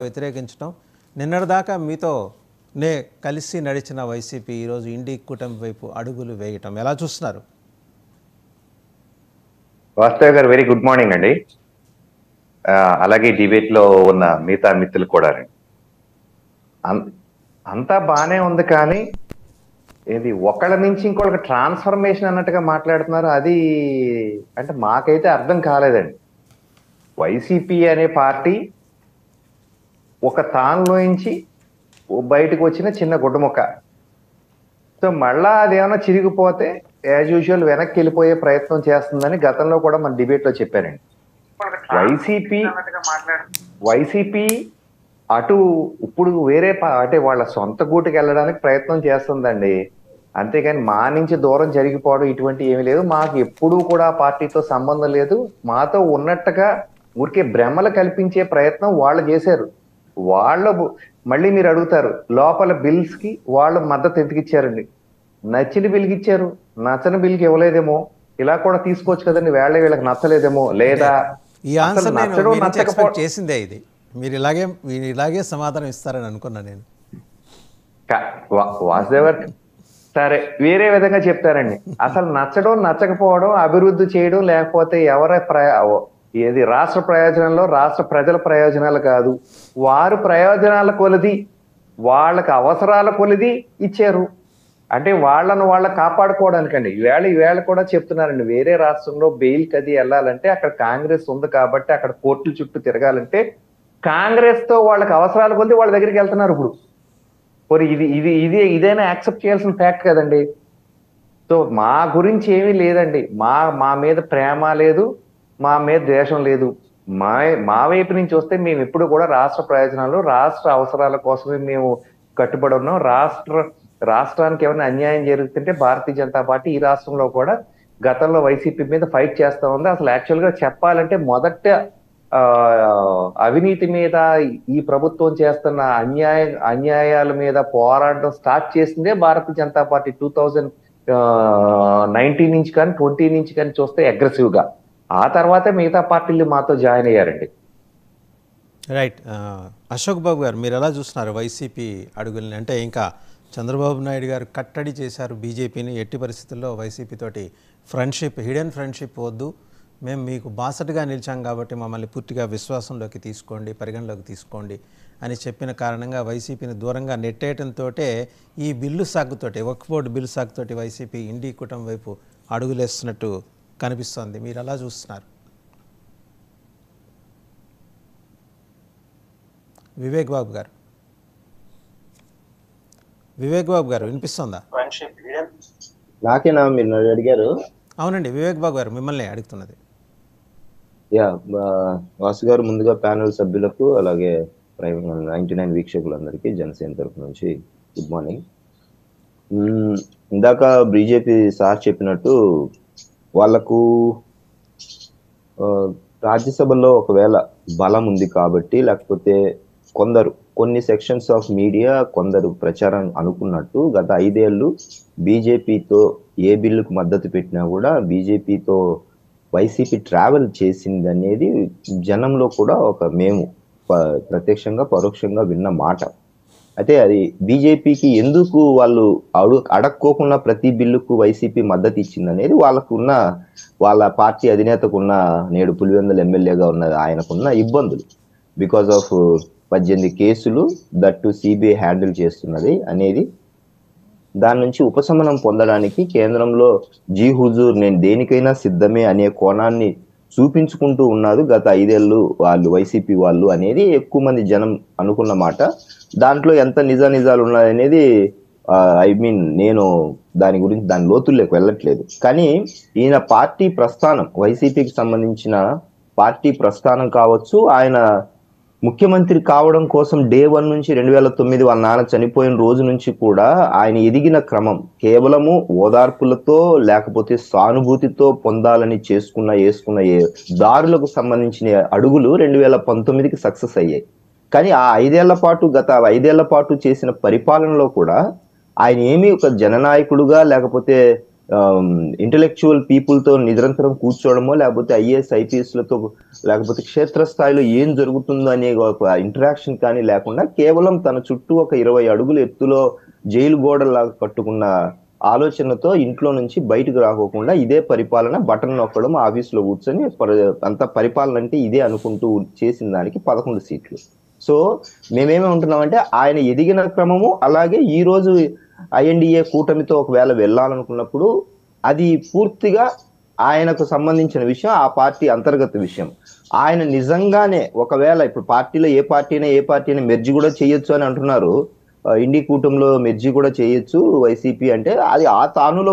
వ్యతిరేకించడం నిన్నటిదాకా మీతోనే కలిసి నడిచిన వైసీపీ ఈరోజు ఇండి కూటమి వైపు అడుగులు వేయటం ఎలా చూస్తున్నారు? వాస్తవ్ గారు వెరీ గుడ్ మార్నింగ్ అండి. అలాగే డిబేట్ లో ఉన్న మిగతా మిత్రులు కూడా అంతా బానే ఉంది, కానీ ఇది ఒకళ్ళ నుంచి ఇంకొకళ్ళకి ట్రాన్స్ఫర్మేషన్ అన్నట్టుగా మాట్లాడుతున్నారు. అది అంటే మాకైతే అర్థం కాలేదండి. వైసీపీ అనే పార్టీ ఒక తానులోంచి బయటకు వచ్చిన చిన్న గుడ్డముక్క. సో మళ్ళా అదేమన్నా చిరిగిపోతే యాజ్ యూజువల్ వెనక్కి వెళ్ళిపోయే ప్రయత్నం చేస్తుందని గతంలో కూడా మన డిబేట్ లో చెప్పారండి. వైసీపీ అటు ఇప్పుడు వేరే అంటే వాళ్ళ సొంత గూటికి వెళ్ళడానికి ప్రయత్నం చేస్తుందండి. అంతేగాని మా నుంచి దూరం జరిగిపోవడం ఇటువంటి ఏమీ లేదు. మాకు ఎప్పుడూ కూడా పార్టీతో సంబంధం లేదు. మాతో ఉన్నట్టుగా ఊరికే భ్రమలు కల్పించే ప్రయత్నం వాళ్ళు చేశారు. వాళ్ళు మళ్ళీ మీరు అడుగుతారు, లోపల బిల్స్ కి వాళ్ళు మద్దతు ఎందుకు ఇచ్చారండి? నచ్చిన బిల్కి ఇచ్చారు, నచ్చని బిల్కి ఇవ్వలేదేమో. ఇలా కూడా తీసుకోవచ్చు కదండి, వీళ్ళకి నచ్చలేదేమో, లేదా ఈ ఆన్సర్ ఎక్స్పెక్ట్ చేసిందే. ఇది మీరు ఇలాగే సమాధానం ఇస్తారని అనుకున్నా నేను. వాసుదేవర్ సరే వేరే విధంగా చెప్తారండి. అసలు నచ్చడం నచ్చకపోవడం అభివృద్ధి చేయడం లేకపోతే ఏది రాష్ట్ర ప్రయోజనంలో రాష్ట్ర ప్రజల ప్రయోజనాలు కాదు, వారు ప్రయోజనాల కొలిది వాళ్ళకి అవసరాల కొలిది ఇచ్చారు. అంటే వాళ్ళను వాళ్ళ కాపాడుకోవడానికండి. ఈవేళ కూడా చెప్తున్నారండి, వేరే రాష్ట్రంలో బెయిల్ కది వెళ్ళాలంటే అక్కడ కాంగ్రెస్ ఉంది కాబట్టి అక్కడ కోర్టుల చుట్టూ తిరగాలంటే కాంగ్రెస్ తో వాళ్ళకి అవసరాలు కొలిది వాళ్ళ దగ్గరికి వెళ్తున్నారు. ఇప్పుడు ఇదైనా యాక్సెప్ట్ చేయాల్సిన ఫ్యాక్ట్ కదండి. సో మా గురించి ఏమీ లేదండి. మా మీద ప్రేమ లేదు, మా మీద ద్వేషం లేదు. మా వైపు నుంచి వస్తే మేము ఎప్పుడు కూడా రాష్ట్ర ప్రయోజనాలు రాష్ట్ర అవసరాల కోసమే మేము కట్టుబడి ఉన్నాం. రాష్ట్రానికి ఏమైనా అన్యాయం జరుగుతుంటే భారతీయ జనతా పార్టీ ఈ రాష్ట్రంలో కూడా గతంలో వైసీపీ మీద ఫైట్ చేస్తా ఉంది. అసలు యాక్చువల్ గా చెప్పాలంటే మొదట అవినీతి మీద ఈ ప్రభుత్వం చేస్తున్న అన్యాయాల మీద పోరాటం స్టార్ట్ చేసిందే భారతీయ జనతా పార్టీ 2019 నుంచి కానీ 20 నుంచి కానీ చూస్తే అగ్రెసివ్ గా. ఆ తర్వాతే మిగతా పార్టీలు మాతో జాయిన్ అయ్యారండి. రైట్. అశోక్ బాబు గారు, మీరు ఎలా చూస్తున్నారు వైసీపీ అడుగుల్ని? అంటే ఇంకా చంద్రబాబు నాయుడు గారు కట్టడి చేశారు బీజేపీని, ఎట్టి పరిస్థితుల్లో వైసీపీ తోటి హిడెన్ ఫ్రెండ్షిప్ వద్దు, మేము మీకు బాసటగా నిలిచాం కాబట్టి మమ్మల్ని పూర్తిగా విశ్వాసంలోకి తీసుకోండి, పరిగణలోకి తీసుకోండి అని చెప్పిన కారణంగా వైసీపీని దూరంగా నెట్టేయడంతో ఈ బిల్లు సాగుతోటి, వక్ఫ్ బోర్డు బిల్లు సాగుతోటి వైసీపీ ఇండి కూటమి వైపు అడుగులేస్తున్నట్టు కనిపిస్తోంది. మీరు ఎలా చూస్తున్నారు? వివేక్ బాబు గారు వినిపిస్తుందా? నాకేనా మీరు అడిగారు? అవునండి, వివేక్ బాబు గారు మిమ్మల్ని అడుగుతున్నది. వాసు గారు, ముందుగా ప్యానెల్ సభ్యులకు అలాగే 99 వీక్షకులందరికీ జనసేన తరఫు నుంచి గుడ్ మార్నింగ్. ఇందాక బీజేపీ సార్ చెప్పినట్టు వాళ్లకు రాజ్యసభలో ఒకవేళ బలం ఉంది కాబట్టి, లేకపోతే కొన్ని సెక్షన్స్ ఆఫ్ మీడియా కొందరు ప్రచారం అనుకున్నట్టు గత 5 ఏళ్ళు బీజేపీతో ఏ బిల్లుకు మద్దతు పెట్టినా కూడా బీజేపీతో వైసీపీ ట్రావెల్ చేసింది అనేది జనంలో కూడా మేము ప్రత్యక్షంగా పరోక్షంగా విన్న మాట. అయితే అది బీజేపీకి ఎందుకు వాళ్ళు అడక్కోకుండా ప్రతి బిల్లుకు వైసీపీ మద్దతు ఇచ్చింది అనేది వాళ్ళ పార్టీ అధినేతకున్న, నేడు పులివెందుల ఎమ్మెల్యేగా ఉన్న ఆయనకున్న ఇబ్బందులు. బికాస్ ఆఫ్ 18 కేసులు దట్టు సిబిఐ హ్యాండిల్ చేస్తున్నది అనేది, దాని నుంచి ఉపశమనం పొందడానికి కేంద్రంలో జీ హుజూర్ నేను దేనికైనా సిద్ధమే అనే కోణాన్ని చూపించుకుంటూ ఉన్నారు గత 5 ఏళ్ళు వాళ్ళు, వైసీపీ వాళ్ళు అనేది ఎక్కువ మంది జనం అనుకున్న మాట. దాంట్లో ఎంత నిజాలు ఉన్నాయనేది నేను దాని లోతుల్లోకి వెళ్ళట్లేదు. కానీ ఈయన పార్టీ ప్రస్థానం, వైసీపీకి సంబంధించిన పార్టీ ప్రస్థానం కావచ్చు, ఆయన ముఖ్యమంత్రి కావడం కోసం డే 1 నుంచి 2009 వాళ్ళ నాన్న చనిపోయిన రోజు నుంచి కూడా ఆయన ఎదిగిన క్రమం కేవలము ఓదార్పులతో లేకపోతే సానుభూతితో పొందాలని వేసుకున్న దారులకు సంబంధించిన అడుగులు 2019కి సక్సెస్ అయ్యాయి. కానీ ఆ గత 5 ఏళ్ల పాటు చేసిన పరిపాలనలో కూడా ఆయన ఏమీ ఒక జననాయకుడుగా లేకపోతే ఇంటలెక్చువల్ పీపుల్తో నిరంతరం కూర్చోవడమో లేకపోతే ఐఏఎస్ ఐపీఎస్లతో లేకపోతే క్షేత్రస్థాయిలో ఏం జరుగుతుందో అనే ఒక ఇంటరాక్షన్ కానీ లేకుండా కేవలం తన చుట్టూ ఒక 20 అడుగుల ఎత్తులో జైలు గోడలాగా కట్టుకున్న ఆలోచనతో ఇంట్లో నుంచి బయటకు రాకోకుండా ఇదే పరిపాలన, బటన్ నొక్కడం, ఆఫీస్లో కూర్చొని అంత పరిపాలన అంటే ఇదే అనుకుంటూ చేసిన దానికి 11 సీట్లు. సో మేమేమి ఉంటున్నామంటే ఆయన ఎదిగిన క్రమము, అలాగే ఈ రోజు ఐఎన్డిఏ కూటమితో ఒకవేళ వెళ్ళాలనుకున్నప్పుడు అది పూర్తిగా ఆయనకు సంబంధించిన విషయం, ఆ పార్టీ అంతర్గత విషయం. ఆయన నిజంగానే ఒకవేళ ఇప్పుడు పార్టీలో ఏ పార్టీ అయినా మెర్జీ కూడా చేయొచ్చు అని అంటున్నారు. ఇండి కూటమిలో మెర్జీ కూడా చేయొచ్చు వైసీపీ అంటే, అది ఆ తానులో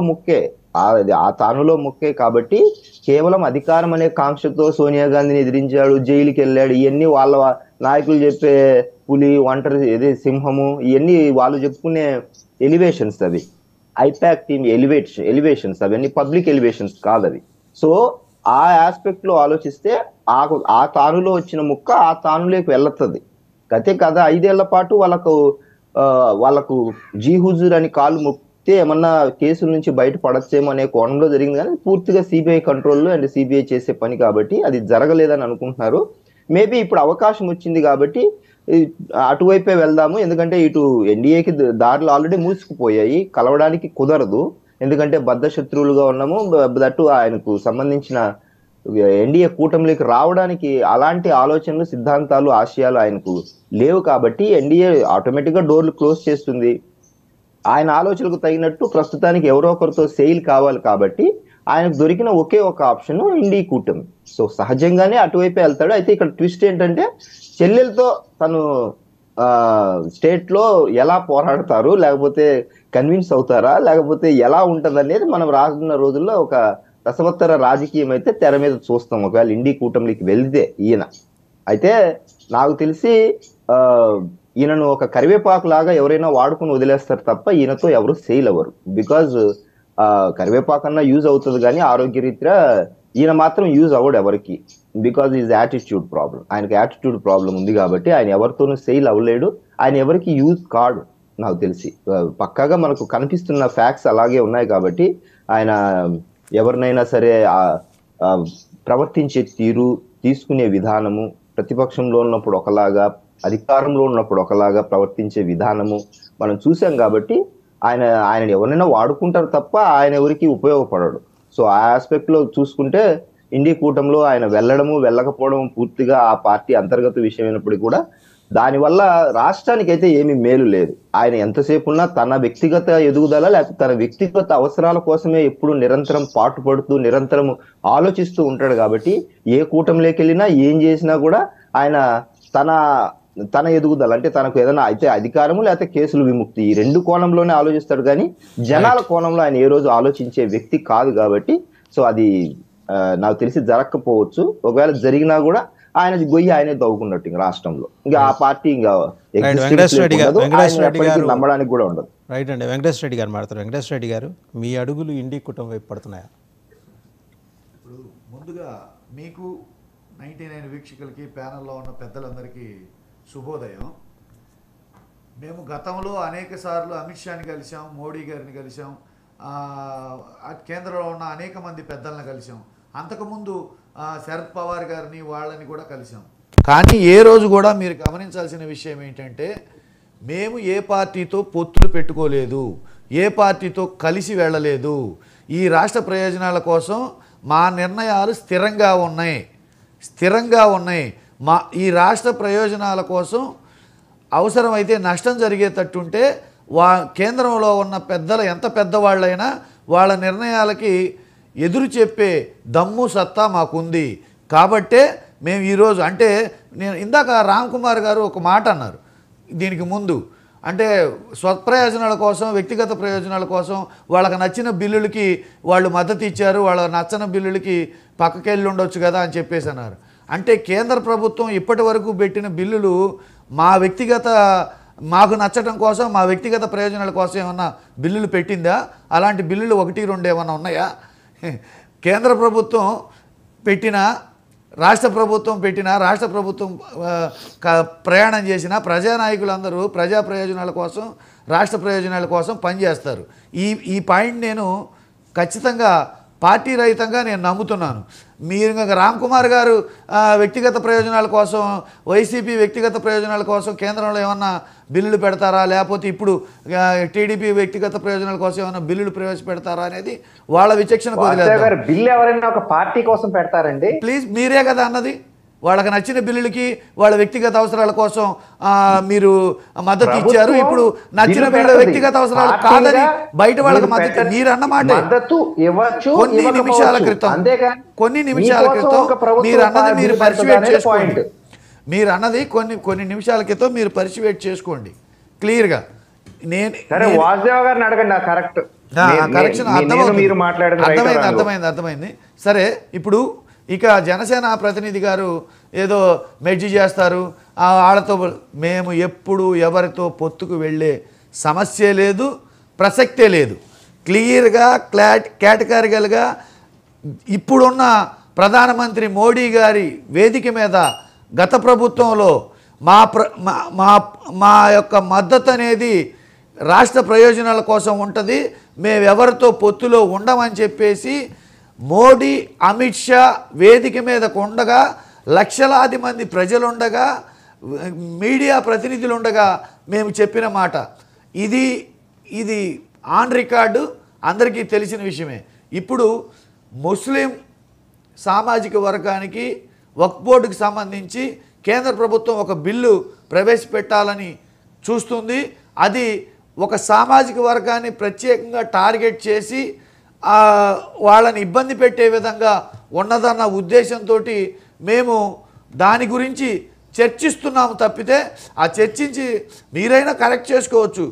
ముక్కే కాబట్టి కేవలం అధికారం అనే కాంక్షతో సోనియా గాంధీని ఎదిరించాడు, జైలుకి వెళ్ళాడు. ఇవన్నీ వాళ్ళ నాయకులు చెప్పే పులి, ఒంటరి, సింహము, ఇవన్నీ వాళ్ళు చెప్పుకునే ఎలివేషన్స్. అవి ఐపాక్ టీమ్ ఎలివేషన్స్, అవన్నీ పబ్లిక్ ఎలివేషన్స్ కాదు అవి. సో ఆ ఆస్పెక్ట్ లో ఆలోచిస్తే ఆ తానులో వచ్చిన ముక్క ఆ తానులోకి వెళ్ళతుంది. కథే కదా 5 ఏళ్ల పాటు వాళ్ళకు జీ హుజూర్ అని కాలు మొక్కితే ఏమన్నా కేసుల నుంచి బయటపడచ్చేమో అనే కోణంలో జరిగింది, కానీ పూర్తిగా సిబిఐ కంట్రోల్లో అండ్ సిబిఐ చేసే పని కాబట్టి అది జరగలేదని అనుకుంటున్నారు. మేబీ ఇప్పుడు అవకాశం వచ్చింది కాబట్టి అటువైపే వెళ్దాము, ఎందుకంటే ఇటు ఎన్డీఏకి దారులు ఆల్రెడీ మూసుకుపోయాయి, కలవడానికి కుదరదు, ఎందుకంటే బద్ధ శత్రువులుగా ఉన్నాము. దట్టు ఆయనకు సంబంధించిన ఎన్డీఏ కూటమిలోకి రావడానికి అలాంటి ఆలోచనలు, సిద్ధాంతాలు, ఆశయాలు ఆయనకు లేవు కాబట్టి ఎన్డీఏ ఆటోమేటిక్గా డోర్లు క్లోజ్ చేస్తుంది. ఆయన ఆలోచనలకు తగినట్టు ప్రస్తుతానికి ఎవరో ఒకరితో సెయిల్ కావాలి కాబట్టి ఆయనకు దొరికిన ఒకే ఒక ఆప్షన్ ఇండి కూటమి. సో సహజంగానే అటువైపే వెళ్తాడు. అయితే ఇక్కడ ట్విస్ట్ ఏంటంటే చెల్లెలతో తను స్టేట్ లో ఎలా పోరాడతారు, లేకపోతే కన్విన్స్ అవుతారా, లేకపోతే ఎలా ఉంటది అనేది మనం రానున్న రోజుల్లో ఒక రసవత్తర రాజకీయం అయితే తెర మీద చూస్తాం ఒకవేళ ఇండి కూటమికి వెళ్తే ఈయన. అయితే నాకు తెలిసి ఈయనను ఒక కరివేపాకు లాగా ఎవరైనా వాడుకుని వదిలేస్తారు తప్ప ఈయనతో ఎవరు సెయిల్ అవ్వరు. బికాజ్ కరివేపాకు అన్నా యూజ్ అవుతుంది కానీ ఆరోగ్యరీత్యా ఈయన మాత్రం యూజ్ అవ్వడు ఎవరికి. బికాజ్ ఈజ్ యాటిట్యూడ్ ప్రాబ్లం, ఆయనకి యాటిట్యూడ్ ప్రాబ్లం ఉంది కాబట్టి ఆయన ఎవరితోనూ సెయిల్ అవ్వలేడు, ఆయన ఎవరికి యూజ్ కాడు. నాకు తెలిసి పక్కాగా మనకు కనిపిస్తున్న ఫ్యాక్ట్స్ అలాగే ఉన్నాయి కాబట్టి ఆయన ఎవరినైనా సరే ప్రవర్తించే తీరు, తీసుకునే విధానము, ప్రతిపక్షంలో ఉన్నప్పుడు ఒకలాగా, అధికారంలో ఉన్నప్పుడు ఒకలాగా ప్రవర్తించే విధానము మనం చూసాం కాబట్టి ఆయన ఎవరైనా వాడుకుంటారు తప్ప ఆయన ఎవరికి ఉపయోగపడడు. సో ఆ ఆస్పెక్ట్ లో చూసుకుంటే ఇండి కూటమిలో ఆయన వెళ్ళడము వెళ్ళకపోవడం పూర్తిగా ఆ పార్టీ అంతర్గత విషయం అయినప్పటికీ కూడా దానివల్ల రాష్ట్రానికి అయితే ఏమీ మేలు లేదు. ఆయన ఎంతసేపు ఉన్నా తన వ్యక్తిగత ఎదుగుదల లేకపోతే తన వ్యక్తిగత అవసరాల కోసమే ఎప్పుడు నిరంతరం పాటుపడుతూ నిరంతరం ఆలోచిస్తూ ఉంటాడు కాబట్టి ఏ కూటమిలోకి వెళ్ళినా ఏం చేసినా కూడా ఆయన తన ఎదుగుదల అంటే తనకు ఏదైనా అయితే అధికారము లేకపోతే కేసులు విముక్తి, ఈ 2 కోణంలోనే ఆలోచిస్తాడు కానీ జనాల కోణంలో ఆయన ఏ రోజు ఆలోచించే వ్యక్తి కాదు కాబట్టి సో అది నాకు తెలిసి జరగకపోవచ్చు. ఒకవేళ జరిగినా కూడా ఆయన గొయ్యి ఆయనే తవ్వుకున్నట్టు ఇంకా రాష్ట్రంలో ఇంకా ఆ పార్టీ ఇంకా నమ్మడానికి కూడా ఉండదు. రైట్ అండి. వెంకటేశ్వర రెడ్డి గారు మాట్లాడతారు. వెంకటేశ్వర రెడ్డి గారు, మీ అడుగులు ఇండి కుటుంబం వైపు పడుతున్నాయా? ఇప్పుడు ముందుగా మీకు 99 వీక్షకులకి, ప్యానల్లో ఉన్న పెద్దలందరికీ శుభోదయం. మేము గతంలో అనేక సార్లు అమిత్ షాని కలిసాం, మోడీ గారిని కలిసాం, కేంద్రంలో ఉన్న అనేక మంది పెద్దలను కలిసాం, అంతకుముందు శరద్ పవార్ గారిని వాళ్ళని కూడా కలిసాం. కానీ ఏ రోజు కూడా మీరు గమనించాల్సిన విషయం ఏంటంటే మేము ఏ పార్టీతో పొత్తులు పెట్టుకోలేదు, ఏ పార్టీతో కలిసి వెళ్ళలేదు. ఈ రాష్ట్ర ప్రయోజనాల కోసం మా నిర్ణయాలు స్థిరంగా ఉన్నాయి. ఈ రాష్ట్ర ప్రయోజనాల కోసం అవసరమైతే నష్టం జరిగేటట్టుంటే కేంద్రంలో ఉన్న పెద్దలు ఎంత పెద్దవాళ్ళైనా వాళ్ళ నిర్ణయాలకి ఎదురు చెప్పే దమ్ము సత్తా మాకుంది. కాబట్టే మేము ఈరోజు అంటే నేను ఇందాక రామ్ కుమార్ గారు ఒక మాట అన్నారు దీనికి ముందు, అంటే స్వప్రయోజనాల కోసం, వ్యక్తిగత ప్రయోజనాల కోసం వాళ్ళకి నచ్చిన బిల్లులకి వాళ్ళు మద్దతు ఇచ్చారు, వాళ్ళకి నచ్చని బిల్లులకి పక్కకెళ్ళి ఉండొచ్చు కదా అని చెప్పేసి అన్నారు. అంటే కేంద్ర ప్రభుత్వం ఇప్పటి వరకు పెట్టిన బిల్లులు మాకు నచ్చడం కోసం, మా వ్యక్తిగత ప్రయోజనాల కోసం ఏమన్నా బిల్లులు పెట్టిందా? అలాంటి బిల్లులు 1-2 ఏమన్నా ఉన్నాయా? కేంద్ర ప్రభుత్వం పెట్టినా, రాష్ట్ర ప్రభుత్వం ప్రయాణం చేసిన ప్రజానాయకులందరూ ప్రజా ప్రయోజనాల కోసం, రాష్ట్ర ప్రయోజనాల కోసం పనిచేస్తారు. ఈ పాయింట్ నేను ఖచ్చితంగా పార్టీ రహితంగా నేను నమ్ముతున్నాను. మీరు ఇంకా రామ్ కుమార్ గారు వ్యక్తిగత ప్రయోజనాల కోసం, వైసీపీ వ్యక్తిగత ప్రయోజనాల కోసం కేంద్రంలో ఏమన్నా బిల్లులు పెడతారా, లేకపోతే ఇప్పుడు టీడీపీ వ్యక్తిగత ప్రయోజనాల కోసం ఏమన్నా బిల్లులు ప్రవేశపెడతారా అనేది వాళ్ళ విచక్షణకు వదిలేద్దాం. బిల్లు ఎవరైనా ఒక పార్టీ కోసం పెడతారండి? ప్లీజ్, మీరే కదా అన్నది. వాళ్ళకి నచ్చిన బిల్లులకి వాళ్ళ వ్యక్తిగత అవసరాల కోసం మీరు మద్దతు ఇచ్చారు. ఇప్పుడు నచ్చిన బిల్లు వ్యక్తిగత అవసరాలు కాదని బయట వాళ్ళకి మద్దతు మీరు అన్నమాట కొన్ని నిమిషాల క్రితం మీరు అన్నది మీరు పరిశీవేట్ చేసుకోండి. మీరు అన్నది కొన్ని నిమిషాల క్రితం మీరు పరిశీవేట్ చేసుకోండి క్లియర్గా. అర్థమైంది. సరే, ఇప్పుడు ఇక జనసేన ప్రతినిధి గారు ఏదో మెడ్జి చేస్తారు వాళ్ళతో. మేము ఎప్పుడు ఎవరితో పొత్తుకు వెళ్ళే సమస్య లేదు, ప్రసక్తే లేదు. క్లియర్గా కేటగిరికల్గా ఇప్పుడున్న ప్రధానమంత్రి మోడీ గారి వేదిక మీద గత ప్రభుత్వంలో మా యొక్క మద్దతు అనేది రాష్ట్ర ప్రయోజనాల కోసం ఉంటుంది, మేమెవరితో పొత్తులో ఉండమని చెప్పేసి మోడీ అమిత్ షా వేదిక మీద ఉండగా, లక్షలాది మంది ప్రజలుండగా, మీడియా ప్రతినిధులు ఉండగా మేము చెప్పిన మాట ఇది ఆన్ రికార్డు, అందరికీ తెలిసిన విషయమే. ఇప్పుడు ముస్లిం సామాజిక వర్గానికి వక్ఫ్ బోర్డుకి సంబంధించి కేంద్ర ప్రభుత్వం ఒక బిల్లు ప్రవేశపెట్టాలని చూస్తుంది. అది ఒక సామాజిక వర్గాన్ని ప్రత్యేకంగా టార్గెట్ చేసి వాళ్ళని ఇబ్బంది పెట్టే విధంగా ఉన్నదన్న ఉద్దేశంతో మేము దాని గురించి చర్చిస్తున్నాము తప్పితే, ఆ చర్చించి మీరైనా కరెక్ట్ చేసుకోవచ్చు.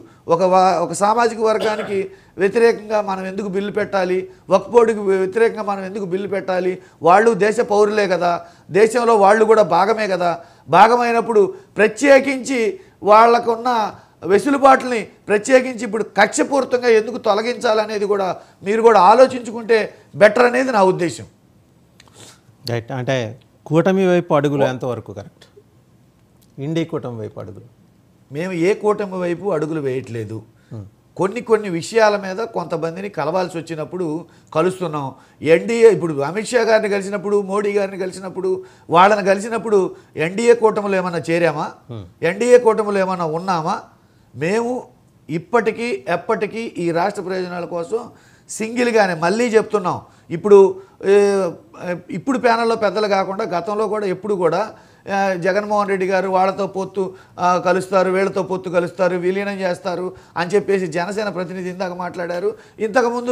ఒక సామాజిక వర్గానికి వ్యతిరేకంగా మనం ఎందుకు బిల్లు పెట్టాలి, వక్ఫ్ బోర్డుకి వ్యతిరేకంగా మనం ఎందుకు బిల్లు పెట్టాలి, వాళ్ళు దేశ పౌరులే కదా, దేశంలో వాళ్ళు కూడా భాగమే కదా. భాగమైనప్పుడు ప్రత్యేకించి వాళ్ళకున్న వెసులుబాటుని ప్రత్యేకించి ఇప్పుడు కక్షపూరితంగా ఎందుకు తొలగించాలనేది కూడా మీరు కూడా ఆలోచించుకుంటే బెటర్ అనేది నా ఉద్దేశం. రైట్. అంటే కూటమి వైపు అడుగులు ఎంతవరకు కరెక్ట్? ఇండి కూటమి వైపు అడుగులు మేము ఏ కూటమి వైపు అడుగులు వేయట్లేదు. కొన్ని విషయాల మీద కొంతమందిని కలవాల్సి వచ్చినప్పుడు కలుస్తున్నాం. ఎన్డీఏ ఇప్పుడు అమిత్ షా గారిని కలిసినప్పుడు, మోడీ గారిని కలిసినప్పుడు, వాళ్ళని కలిసినప్పుడు ఎన్డీఏ కూటమిలో ఏమన్నా చేరామా? ఎన్డీఏ కూటమిలో ఏమన్నా ఉన్నామా? మేము ఇప్పటికీ ఎప్పటికీ ఈ రాష్ట్ర ప్రయోజనాల కోసం సింగిల్గానే మళ్ళీ చెప్తున్నాం. ఇప్పుడు ప్యానల్లో పెద్దలు కాకుండా గతంలో కూడా ఎప్పుడు కూడా జగన్మోహన్ రెడ్డి గారు వాళ్ళతో పొత్తు కలుస్తారు, వీళ్ళతో పొత్తు కలుస్తారు, విలీనం చేస్తారు అని చెప్పేసి జనసేన ప్రతినిధి ఇందాక మాట్లాడారు. ఇంతకుముందు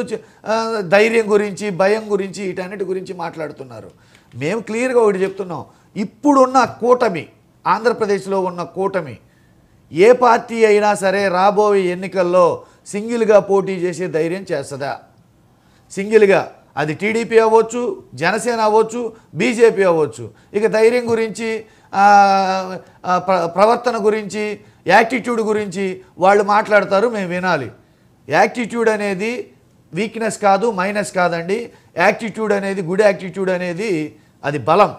ధైర్యం గురించి, భయం గురించి, వీటన్నిటి గురించి మాట్లాడుతున్నారు. మేము క్లియర్గా ఒకటి చెప్తున్నాం. ఇప్పుడున్న కూటమి, ఆంధ్రప్రదేశ్లో ఉన్న కూటమి ఏ పార్టీ అయినా సరే రాబోయే ఎన్నికల్లో సింగిల్గా పోటీ చేసే ధైర్యం చేస్తుందా? సింగిల్గా అది టీడీపీ అవ్వచ్చు, జనసేన అవ్వచ్చు, బీజేపీ అవ్వచ్చు. ఇక ధైర్యం గురించి, ప్రవర్తన గురించి, యాటిట్యూడ్ గురించి వాళ్ళు మాట్లాడతారు, మేము వినాలి. యాటిట్యూడ్ అనేది వీక్నెస్ కాదు, మైనస్ కాదండి. యాటిట్యూడ్ అనేది, గుడ్ యాటిట్యూడ్ అనేది అది బలం.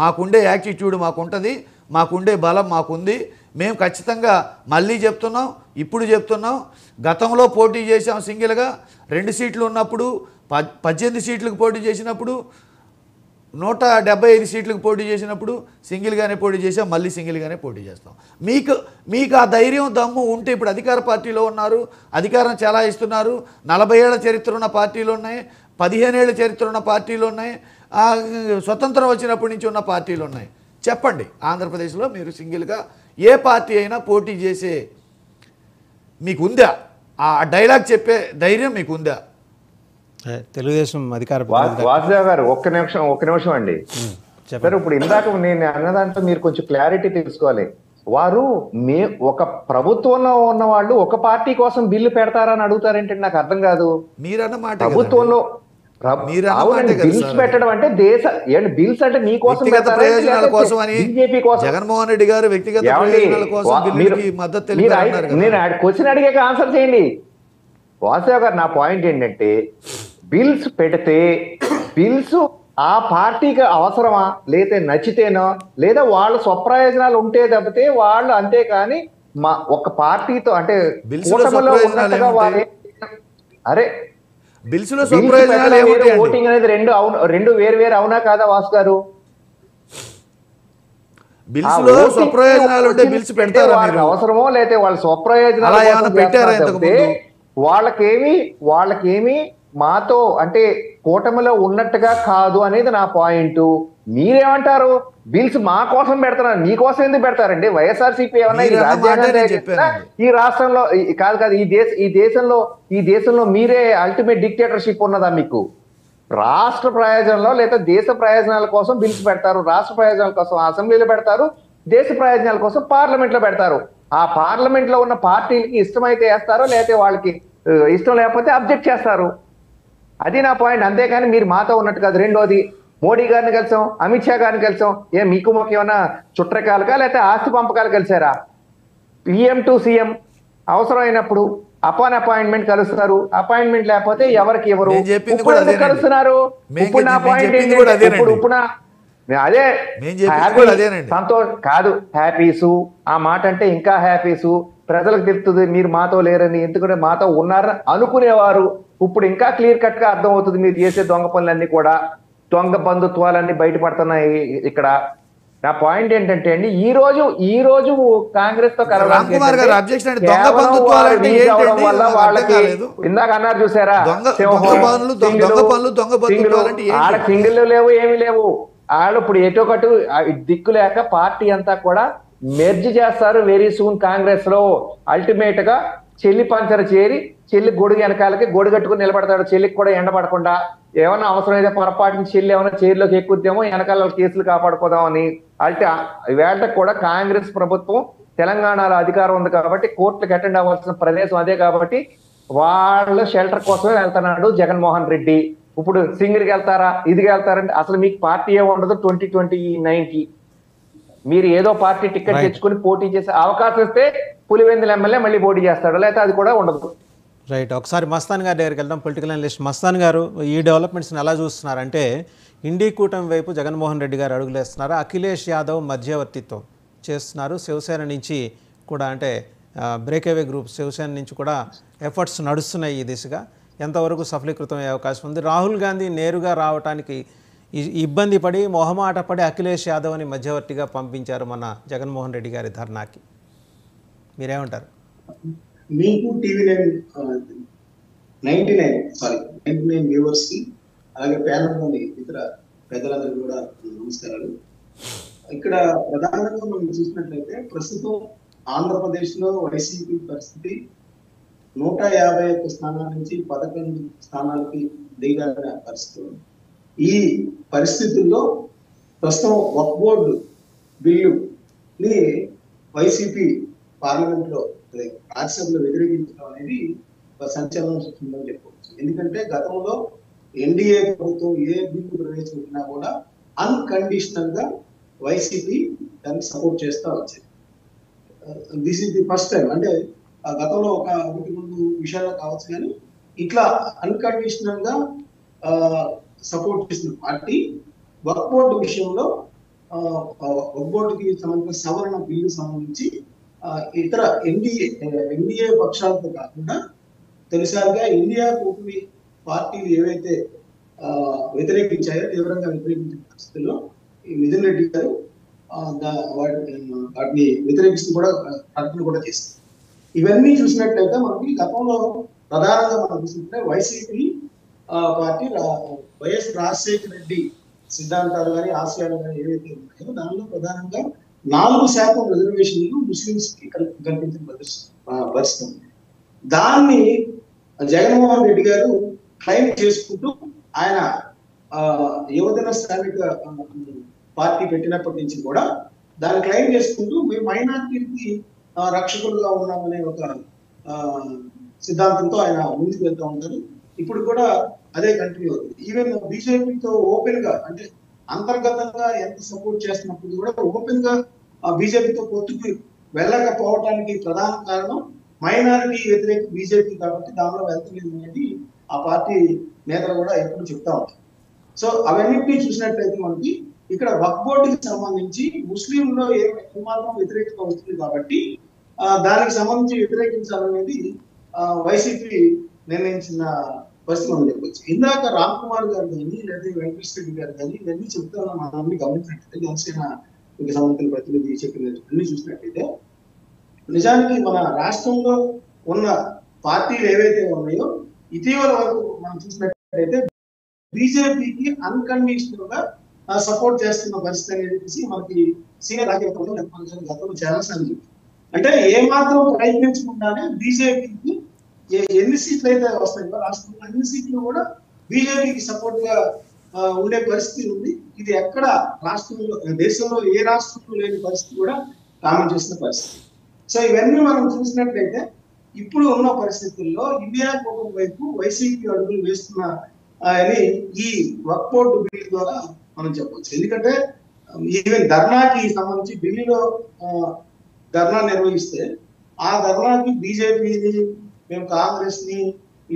మాకుండే యాటిట్యూడ్ మాకుంటుంది, మాకుండే బలం మాకుంది. మేము ఖచ్చితంగా మళ్ళీ చెప్తున్నాం, ఇప్పుడు చెప్తున్నాం. గతంలో పోటీ చేసాం సింగిల్గా, 2 సీట్లు ఉన్నప్పుడు, 18 సీట్లకు పోటీ చేసినప్పుడు, 175 సీట్లకు పోటీ చేసినప్పుడు సింగిల్గానే పోటీ చేసాం, మళ్ళీ సింగిల్గానే పోటీ చేస్తాం. మీకు ఆ ధైర్యం, దమ్ము ఉంటే ఇప్పుడు అధికార పార్టీలో ఉన్నారు, అధికారం చెలాయిస్తున్నారు. 40 ఏళ్ల చరిత్ర ఉన్న పార్టీలు ఉన్నాయి, 15 ఏళ్ల చరిత్ర ఉన్న పార్టీలు ఉన్నాయి, స్వతంత్రం వచ్చినప్పటి నుంచి ఉన్న పార్టీలు ఉన్నాయి. చెప్పండి, ఆంధ్రప్రదేశ్లో మీరు సింగిల్గా ఏ పార్టీ అయినా పోటీ చేసే మీకు ఉందా? ఆ డైలాగ్ చెప్పే ధైర్యం మీకు ఉందా? తెలుగుదేశం అధికార వాసుదేవ్ గారు ఒక్క నిమిషం అండి. సార్, ఇప్పుడు ఇందాక నేను అన్నదాంట్లో మీరు కొంచెం క్లారిటీ తెలుసుకోవాలి. వారు ఒక ప్రభుత్వంలో ఉన్న వాళ్ళు ఒక పార్టీ కోసం బిల్లు పెడతారని అడుగుతారేంటంటే నాకు అర్థం కాదు. మీరన్న మాట ప్రభుత్వంలో బిల్స్ పెట్టడం అంటే బిల్స్ అంటే మీకోసం, ప్రయోజనాల కోసం అని బీజేపీ కోసం జగన్మోహన్ రెడ్డి గారు వ్యక్తిగత ప్రయోజనాల కోసం బిల్లుకి మద్దతు తెలిపారు. నేను క్వశ్చన్ అడిగాక ఆన్సర్ చేయండి. వాసుదేవ్ గారు, నా పాయింట్ ఏంటంటే బిల్స్ పెడితే బిల్స్ ఆ పార్టీకి అవసరమా, లేదా నచ్చితేనో, లేదా వాళ్ళ స్వప్రయోజనాలు ఉంటే తప్పితే వాళ్ళు, అంతేకాని ఒక పార్టీతో అంటే బిల్స్ బిల్స్లో స్వప్రయోజనాలు ఏముంటాయండి? ఓటింగ్ అనేది రెండు వేరు అవునా కాదా వాసు గారు? బిల్స్లో స్వప్రయోజనాలు ఉంటే బిల్స్ పెడతారా మీరు? అవసరమో లేకపోతే వాళ్ళ స్వప్రయోజనాలు అలా ఏమైనా పెట్టారా ఇంతకుముందు? వాళ్ళకేమి మాతో అంటే కూటమిలో ఉన్నట్టుగా కాదు అనేది నా పాయింట్. మీరేమంటారు? బిల్స్ మా కోసం పెడతారు, నీ కోసం ఎందుకు పెడతారండి? వైఎస్ఆర్సీపీ ఏమన్నా ఈ రాష్ట్రంలో కాదు ఈ దేశంలో మీరే అల్టిమేట్ డిక్టేటర్షిప్ ఉన్నదా మీకు? రాష్ట్ర ప్రయోజనంలో లేదా దేశ ప్రయోజనాల కోసం బిల్స్ పెడతారు, రాష్ట్ర ప్రయోజనాల కోసం అసెంబ్లీలో పెడతారు, దేశ ప్రయోజనాల కోసం పార్లమెంట్ లో పెడతారు. ఆ పార్లమెంట్ లో ఉన్న పార్టీలకి ఇష్టమైతే వేస్తారో లేకపోతే వాళ్ళకి ఇష్టం లేకపోతే అబ్జెక్ట్ చేస్తారు. అది నా పాయింట్. అంతేగాని మీరు మాతో ఉన్నట్టు కాదు. రెండోది, మోడీ గారిని కలిసాం, అమిత్ షా గారిని కలిసాం. మీకు మాకు ఏమైనా చుట్టకాలుగా లేకపోతే ఆస్తి పంపకాలు కలిసారా? పిఎం టు సీఎం అవసరమైనప్పుడు అపాన్ అపాయింట్మెంట్ కలుస్తున్నారు, అపాయింట్మెంట్ లేకపోతే ఎవరికి ఎవరు కలుస్తున్నారు? ఇప్పుడు నా పాయింట్ అదే సంతోష్ కాదు, హ్యాపీసు. ఆ మాట అంటే ఇంకా హ్యాపీసు. ప్రజలకు తెలుస్తుంది మీరు మాతో లేరని, ఎందుకంటే మాతో ఉన్నారని అనుకునేవారు. ఇప్పుడు ఇంకా క్లియర్ కట్ గా అర్థం అవుతుంది మీరు చేసే దొంగ పనులన్నీ కూడా, దొంగ బంధుత్వాలన్నీ బయటపడుతున్నాయి ఇక్కడ. నా పాయింట్ ఏంటంటే అండి, ఈ రోజు కాంగ్రెస్ తో కలవడం వల్ల వాళ్ళకి ఇందాక అన్నారు చూసారా, ఆడ సింగిల్ లేవు ఏమి లేవు. వాళ్ళు ఇప్పుడు ఎటోకటు దిక్కు లేక పార్టీ అంతా కూడా మెర్జ్ చేస్తారు వెరీ సూన్ కాంగ్రెస్ లో. అల్టిమేట్ గా చెల్లి పంచర చేరి చెల్లి గొడుగు వెనకాలకి గొడుగు కట్టుకుని నిలబడతాడు. చెల్లికి కూడా ఎండపడకుండా ఏమన్నా అవసరమైతే పొరపాటుని చెల్లి ఏమైనా చైర్లోకి ఎక్కుద్దామో వెనకాల కేసులు కాపాడుకోదామని. వేళకు కూడా కాంగ్రెస్ ప్రభుత్వం తెలంగాణలో అధికారం ఉంది కాబట్టి కోర్టులకు అటెండ్ అవ్వాల్సిన ప్రదేశం అదే కాబట్టి వాళ్ళ షెల్టర్ కోసమే వెళ్తున్నాడు జగన్మోహన్ రెడ్డి. ఇప్పుడు సింగిల్కి వెళ్తారా, ఇదిగా వెళ్తారంటే అసలు మీకు పార్టీ ఏ ఉండదు. 2029కి మీరు ఏదో పార్టీ టికెట్ తెచ్చుకుని పోటీ చేసే అవకాశం ఇస్తే పులివెందుల ఎమ్మెల్యే మళ్ళీ పోటీ చేస్తాడు, లేకపోతే అది కూడా ఉండదు. రైట్. ఒకసారి మస్తాన్ గారి దగ్గరికి వెళ్దాం. పొలిటికల్ అనలిస్ట్ మస్తాన్ గారు, ఈ డెవలప్మెంట్స్ని ఎలా చూస్తున్నారంటే ఇండీ కూటమి వైపు జగన్మోహన్ రెడ్డి గారు అడుగులేస్తున్నారు, అఖిలేష్ యాదవ్ మధ్యవర్తిత్వం చేస్తున్నారు, శివసేన నుంచి కూడా అంటే బ్రేక్అవే గ్రూప్ శివసేన నుంచి కూడా ఎఫర్ట్స్ నడుస్తున్నాయి ఈ దిశగా. ఎంతవరకు సఫలీకృతం అయ్యే అవకాశం ఉంది? రాహుల్ గాంధీ నేరుగా రావడానికి ఇబ్బంది పడి మొహమాట పడి అఖిలేష్ యాదవ్ అని మధ్యవర్తిగా పంపించారు మన జగన్మోహన్ రెడ్డి గారి ధర్నాకి. మీరేమంటారు? మీకు టీవీ 99 వ్యూవర్స్ కి అలాగే ప్యానల్లోని ఇతర పెద్దలందరికీ కూడా నమస్కారాలు. ఇక్కడ ప్రధానంగా మనం చూసినట్లయితే ప్రస్తుతం ఆంధ్రప్రదేశ్ లో వైసీపీ పరిస్థితి 151 స్థానాల నుంచి 11 స్థానాలకి దిగజారిన పరిస్థితి. ఈ పరిస్థితుల్లో ప్రస్తుతం వక్ఫ్ బోర్డు బిల్లుని వైసీపీ పార్లమెంట్ లో రాజ్యసభలో వ్యతిరేకించడం అనేది సంచలనం సృష్టిందని చెప్పవచ్చు. ఎందుకంటే గతంలో ఎన్డీఏ ప్రభుత్వం ఏ బిల్లు ప్రవేశపెట్టినా కూడా అన్కండిషనల్ గా వైసీపీ దాన్ని సపోర్ట్ చేస్తూ వచ్చింది. This is the first time. అంటే గతంలో ఒకటి ముందు విషయాల్లో కావచ్చు, కానీ ఇట్లా అన్కండిషనల్ గా సపోర్ట్ చేసిన పార్టీ వక్ఫ్ బోర్డు విషయంలో వక్ఫ్ బోర్డుకి సంబంధించిన సవరణ బిల్లు సంబంధించి ఇతర ఎన్డీఏ పక్షాలతో కాకుండా తొలిసారిగా ఇండియా కూటమి పార్టీలు ఏవైతే వ్యతిరేకించాయో, తీవ్రంగా వ్యతిరేకించిన పరిస్థితుల్లో ఈ మిథున్ రెడ్డి గారు వాటిని వ్యతిరేకిస్తూ కూడా ప్రకటన కూడా చేస్తారు. ఇవన్నీ చూసినట్లయితే మనకి గతంలో ప్రధానంగా మనం చూసినట్లయితే YCP party YS Rajasekhara Reddy సిద్ధాంతాలు కానీ ఆశయాలు కానీ ఏవైతే ఉన్నాయో దానిలో ప్రధానంగా 4% రిజర్వేషన్లు ముస్లింస్ కి కల్పించిన పరిస్థితి ఉంది. దాన్ని జగన్మోహన్ రెడ్డి గారు క్లైమ్ చేసుకుంటూ ఆయన యువజన శ్రామిక పార్టీ పెట్టినప్పటి నుంచి కూడా దాన్ని క్లైమ్ చేసుకుంటూ మేము మైనార్టీకి రక్షకులుగా ఉన్నామనే ఒక సిద్ధాంతంతో ఆయన ముందుకు వెళ్తూ ఉంటారు. ఇప్పుడు కూడా అదే కంటిన్యూ అవుతుంది. ఈవెన్ బీజేపీతో ఓపెన్ గా అంటే అంతర్గతంగా ఎంత సపోర్ట్ చేస్తున్నప్పుడు కూడా ఓపెన్ గా బీజేపీతో పొత్తుకు వెళ్ళకపోవటానికి ప్రధాన కారణం మైనారిటీ వ్యతిరేక బీజేపీ కాబట్టి దానిలో వెళ్తలేదు అనేది ఆ పార్టీ నేతలు కూడా ఎప్పుడు చెప్తా ఉంటారు. సో అవన్నింటినీ చూసినట్లయితే మనకి ఇక్కడ వక్ఫ్ బోర్డుకి సంబంధించి ముస్లింలో ఏమాత్రం వ్యతిరేకత వస్తుంది కాబట్టి దానికి సంబంధించి వ్యతిరేకించాలనేది వైసీపీ నిర్ణయించిన పరిస్థితి మనం చెప్పొచ్చు. ఇందాక రామ్ కుమార్ గారు కానీ లేదా వెంకటేశ్వర రెడ్డి గారు కానీ ఇవన్నీ చెప్తున్నా మనం గమనించినట్లయితే జనసేన సంబంధించిన ప్రతినిధి చెప్పిన అన్ని చూసినట్లయితే నిజానికి మన రాష్ట్రంలో ఉన్న పార్టీలు ఏవైతే ఉన్నాయో ఇటీవల వరకు మనం చూసినట్లయితే బీజేపీకి అన్కండిషనల్ గా సపోర్ట్ చేస్తున్న పరిస్థితి అనేది మనకి సీనియర్ రాజకీయ గతంలో చాలా సార్లు అంటే ఏమాత్రం ప్రయత్నించకుండానే బీజేపీకి ఎన్ని సీట్లు అయితే వస్తాయో రాష్ట్రంలో అన్ని సీట్లు కూడా బీజేపీకి సపోర్ట్ గా ఉండే పరిస్థితి ఉంది. ఇది ఎక్కడ రాష్ట్రంలో దేశంలో ఏ రాష్ట్రంలో లేని పరిస్థితి కూడా కామెంట్ చేసిన పరిస్థితి. సో ఇవన్నీ మనం చూసినట్లయితే ఇప్పుడు ఉన్న పరిస్థితుల్లో ఇండియా కూటమి వైపు వైసీపీ అడుగులు వేస్తున్న అని ఈ వక్ఫ్ బోర్డు బిల్ ద్వారా మనం చెప్పవచ్చు. ఎందుకంటే ఈవెన్ ధర్నాకి సంబంధించి ఢిల్లీలో ధర్నా నిర్వహిస్తే ఆ ధర్నాకి బీజేపీని మేము కాంగ్రెస్ ని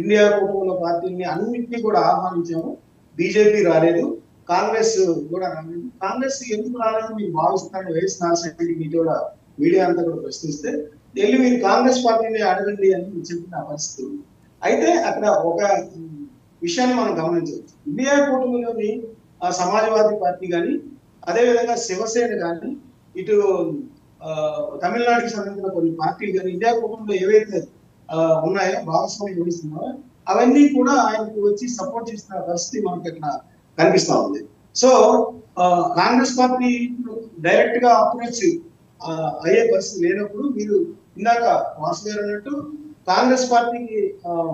ఇండియా కూటమిలో పార్టీని అన్నింటినీ కూడా ఆహ్వానించాము. బీజేపీ రాలేదు, కాంగ్రెస్ కూడా రాలేదు. కాంగ్రెస్ ఎందుకు రాలేదని మీరు భావిస్తారని వైఎస్ రాజశేఖర కూడా మీడియా అంతా కూడా ప్రశ్నిస్తే వెళ్ళి మీరు కాంగ్రెస్ పార్టీని అడగండి అని చెప్పిన పరిస్థితి. అయితే అక్కడ ఒక విషయాన్ని మనం గమనించవచ్చు. ఇండియా కూటమిలోని సమాజ్వాదీ పార్టీ కానీ అదేవిధంగా శివసేన కానీ ఇటు తమిళనాడుకి సంబంధించిన కొన్ని పార్టీలు కానీ ఇండియా కూటమిలో ఏవైతే ఉన్నాయో భాగస్వామ్యం వహిస్తున్నారో అవన్నీ కూడా ఆయనకు వచ్చి సపోర్ట్ చేసిన పరిస్థితి మనకి అక్కడ కనిపిస్తా ఉంది. సో కాంగ్రెస్ పార్టీ డైరెక్ట్ గా అప్రోచ్ అయ్యే పరిస్థితి లేనప్పుడు మీరు ఇందాక వాసు గారు అన్నట్టు కాంగ్రెస్ పార్టీకి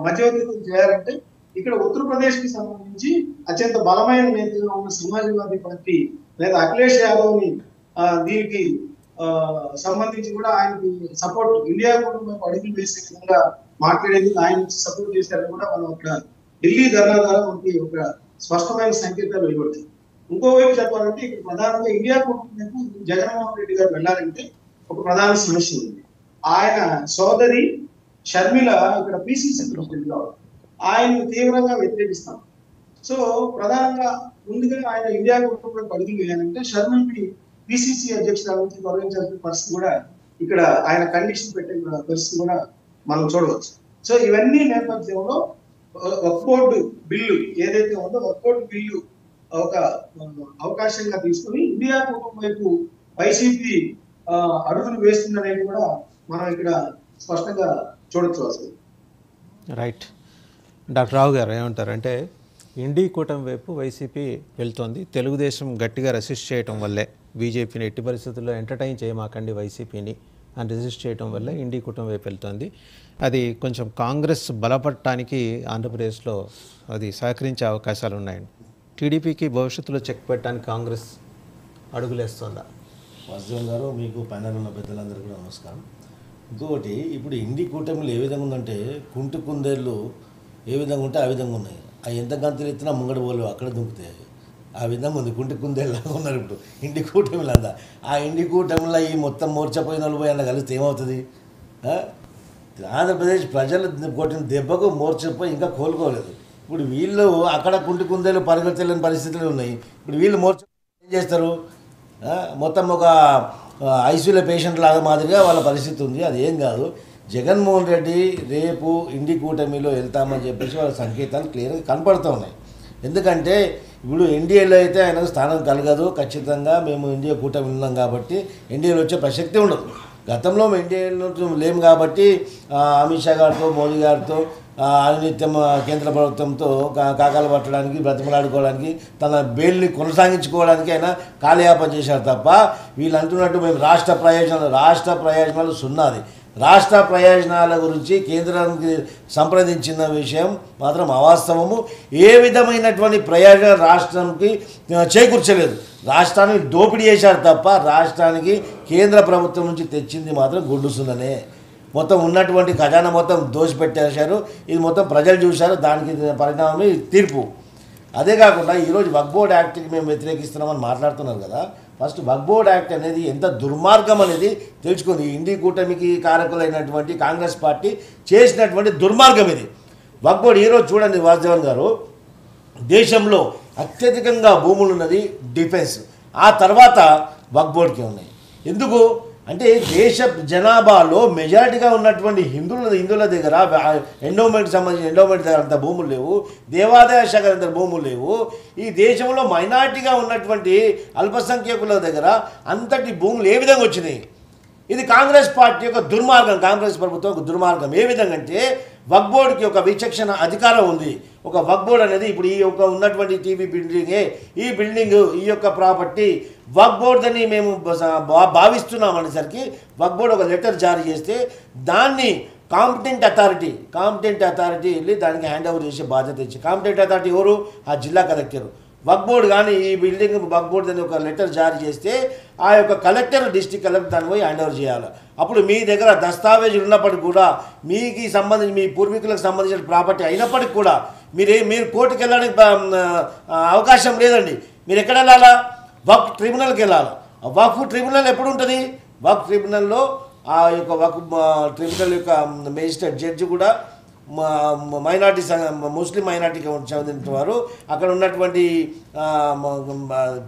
మధ్యవర్తిత్వం చేయాలంటే ఇక్కడ ఉత్తరప్రదేశ్ కి సంబంధించి అత్యంత బలమైన నేతగా ఉన్న సమాజ్వాదీ పార్టీ లేదా అఖిలేష్ యాదవ్ ని దీనికి సంబంధించి కూడా ఆయనకి సపోర్ట్ ఇండియా కూటమి అడుగులు వేసే విధంగా మాట్లాడేది ఆయన సపోర్ట్ చేశారని కూడా మనం అక్కడ ఢిల్లీ ధర్నా ద్వారా మనకి ఒక స్పష్టమైన సంకేతాలు వెలువడుతుంది. ఇంకోవైపు చెప్పాలంటే ఇక్కడ ప్రధానంగా ఇండియా కూటమి జగన్మోహన్ రెడ్డి గారు వెళ్ళాలంటే ఒక ప్రధాన సమస్య ఉంది. ఆయన సోదరి షర్మిల ఇక్కడ పిసిసి ప్రెసిడెంట్ గా ఆయన్ని తీవ్రంగా వ్యతిరేకిస్తాం. సో ప్రధానంగా ముందుగా ఆయన ఇండియా కూటమి అడుగులు వేయాలంటే షర్మిల్ని పిసిసి అధ్యక్షురాల నుంచి తొలగించాల్సిన పరిస్థితి కూడా ఇక్కడ ఆయన కండిషన్ పెట్టే పరిస్థితి కూడా మనం చూడవచ్చు. సో ఇవన్నీ నేపథ్యంలో వక్ఫ్ బోర్డు బిల్లు ఏదైతే ఉందో వక్ఫ్ బోర్డు బిల్లు ఒక అవకాశంగా తీసుకుని ఇండియా కూటమి వైపు వైసీపీ అడుగులు వేస్తుందనేది కూడా మనం ఇక్కడ స్పష్టంగా చూడొచ్చు అసలు. రైట్. డాక్టర్ రావు గారు ఏమంటారు అంటే ఇండి కూటమి వైపు వైసీపీ వెళ్తోంది, తెలుగుదేశం గట్టిగా రెసిస్ట్ చేయడం వల్లే బీజేపీని ఎట్టి పరిస్థితుల్లో ఎంటర్టైన్ చేయమాకండి వైసీపీని అని రెసిస్ట్ చేయడం వల్లే ఇండి కూటమి వైపు వెళ్తోంది. అది కొంచెం కాంగ్రెస్ బలపడటానికి ఆంధ్రప్రదేశ్లో అది సహకరించే అవకాశాలు ఉన్నాయండి. టీడీపీకి భవిష్యత్తులో చెక్ పెట్టడానికి కాంగ్రెస్ అడుగులేస్తుందా? వాసుదేవన్ గారు, మీకు పైన ఉన్న పెద్దలందరికీ కూడా నమస్కారం. ఇంకొకటి, ఇప్పుడు ఇండి కూటమిలు ఏ విధంగా ఉందంటే కుందేళ్ళు ఏ విధంగా ఉంటే ఆ విధంగా ఉన్నాయి. అవి ఎంత గంతులు ఎత్తినా ముంగడి పోలు అక్కడ దుంకుతాయి. ఆ విధంగా ఉంది, కుందేళ్ళలాగా ఉన్నారు ఇప్పుడు ఇండి కూటమిలంతా. ఆ ఇండి కూటమిలో ఈ మొత్తం మోర్చపోయిన వాళ్ళు పోయి అన్న కలిస్తే ఏమవుతుంది? ఆంధ్రప్రదేశ్ ప్రజలు కొట్టిన దెబ్బకు మోర్చపోయి ఇంకా కోలుకోలేదు. ఇప్పుడు వీళ్ళు అక్కడ కుందేళ్ళు పరిగెత్తలేని పరిస్థితులు ఉన్నాయి. ఇప్పుడు వీళ్ళు ఏం చేస్తారు? మొత్తం ఒక ఐసీయూలో పేషెంట్ లాగా మాదిరిగా వాళ్ళ పరిస్థితి ఉంది. అది ఏం కాదు. జగన్మోహన్ రెడ్డి రేపు ఇండి కూటమిలో వెళ్తామని చెప్పేసి వాళ్ళ సంకేతాలు క్లియర్గా కనపడుతూ ఉన్నాయి. ఎందుకంటే ఇప్పుడు ఎన్డీఏలో అయితే ఆయనకు స్థానం కలగదు. ఖచ్చితంగా మేము ఎన్డీఏ కూటమి ఉన్నాం కాబట్టి ఎన్డీఏలో వచ్చే ప్రసక్తి ఉండదు. గతంలో ఎన్డీఏలో లేము కాబట్టి అమిత్ షా గారితో మోదీ గారితో అనిత్యం కేంద్ర ప్రభుత్వంతో కాకాలు పట్టడానికి బ్రతిమలాడుకోవడానికి తన బెయిల్ని కొనసాగించుకోవడానికి ఆయన కాలయాపన చేశారు తప్ప వీళ్ళు అంటున్నట్టు మేము రాష్ట్ర ప్రయోజనాలు సున్నాది. రాష్ట్ర ప్రయోజనాల గురించి కేంద్రానికి సంప్రదించిన విషయం మాత్రం అవాస్తవము. ఏ విధమైనటువంటి ప్రయోజనం రాష్ట్రానికి చేకూర్చలేదు. రాష్ట్రాన్ని దోపిడీ చేశారు తప్ప రాష్ట్రానికి కేంద్ర ప్రభుత్వం నుంచి తెచ్చింది మాత్రం గుడ్డుసుందనే. మొత్తం ఉన్నటువంటి ఖజానా మొత్తం దోసిపెట్టేశారు. ఇది మొత్తం ప్రజలు చూశారు. దానికి పరిణామమే తీర్పు. అదే కాకుండా ఈరోజు వక్ఫ్ బోర్డ్ యాక్ట్కి మేము వ్యతిరేకిస్తున్నామని మాట్లాడుతున్నారు కదా. ఫస్ట్ వక్ఫ్ బోర్డ్ యాక్ట్ అనేది ఎంత దుర్మార్గం అనేది తెలుసుకుంది. ఇండి కూటమికి కారకులైనటువంటి కాంగ్రెస్ పార్టీ చేసినటువంటి దుర్మార్గం ఇది. వక్ఫ్ బోర్డ్ ఈరోజు చూడండి వాసుదేవన్ గారు, దేశంలో అత్యధికంగా భూములు ఉన్నది డిఫెన్స్, ఆ తర్వాత వక్ఫ్ బోర్డ్కి ఉన్నాయి. ఎందుకు అంటే దేశ జనాభాలో మెజారిటీగా ఉన్నటువంటి హిందువుల దగ్గర ఎండోమెంట్కి సంబంధించిన ఎండోమెంట్ దగ్గర అంత భూములు లేవు, దేవాదాయ శాఖ అంత భూములు లేవు. ఈ దేశంలో మైనారిటీగా ఉన్నటువంటి అల్పసంఖ్యాకుల దగ్గర అంతటి భూములు ఏ విధంగా వచ్చినాయి? ఇది కాంగ్రెస్ పార్టీ యొక్క దుర్మార్గం, కాంగ్రెస్ ప్రభుత్వం ఒక దుర్మార్గం. ఏ విధంగా అంటే వక్ఫ్ బోర్డుకి ఒక విచక్షణ అధికారం ఉంది. ఒక వక్ఫ్ బోర్డు అనేది ఇప్పుడు ఈ యొక్క ఉన్నటువంటి టీవీ బిల్డింగే, ఈ బిల్డింగ్ ఈ యొక్క ప్రాపర్టీ వక్ఫ్ బోర్డు అని మేము భావిస్తున్నాం అనేసరికి వక్ఫ్ బోర్డు ఒక లెటర్ జారీ చేస్తే దాన్ని కాంపిటెంట్ అథారిటీ వెళ్ళి దానికి హ్యాండ్ ఓవర్ చేసే బాధ్యత ఇచ్చి, కాంపిటెంట్ అథారిటీ ఎవరు? ఆ జిల్లా కలెక్టర్. వక్ఫ్ బోర్డు కానీ ఈ బిల్డింగ్ వక్ఫ్ బోర్డు అని ఒక లెటర్ జారీ చేస్తే ఆ యొక్క కలెక్టర్, డిస్ట్రిక్ట్ కలెక్టర్ దాన్ని పోయి హ్యాండ్ ఓవర్ చేయాలి. అప్పుడు మీ దగ్గర దస్తావేజులు ఉన్నప్పటికీ కూడా, మీకు సంబంధించి మీ పూర్వీకులకు సంబంధించిన ప్రాపర్టీ అయినప్పటికీ కూడా మీరు కోర్టుకు వెళ్ళడానికి అవకాశం లేదండి. మీరు ఎక్కడ వెళ్ళాలా? వక్ఫ్ ట్రిబ్యునల్కి వెళ్ళాలి. వక్ఫ్ ట్రిబ్యునల్ ఎప్పుడు ఉంటుంది? వక్ఫ్ ట్రిబ్యునల్లో ఆ యొక్క వక్ఫ్ ట్రిబ్యునల్ యొక్క మేజిస్ట్రేట్ జడ్జి కూడా మైనార్టీ ముస్లిం మైనార్టీకి చెందిన వారు, అక్కడ ఉన్నటువంటి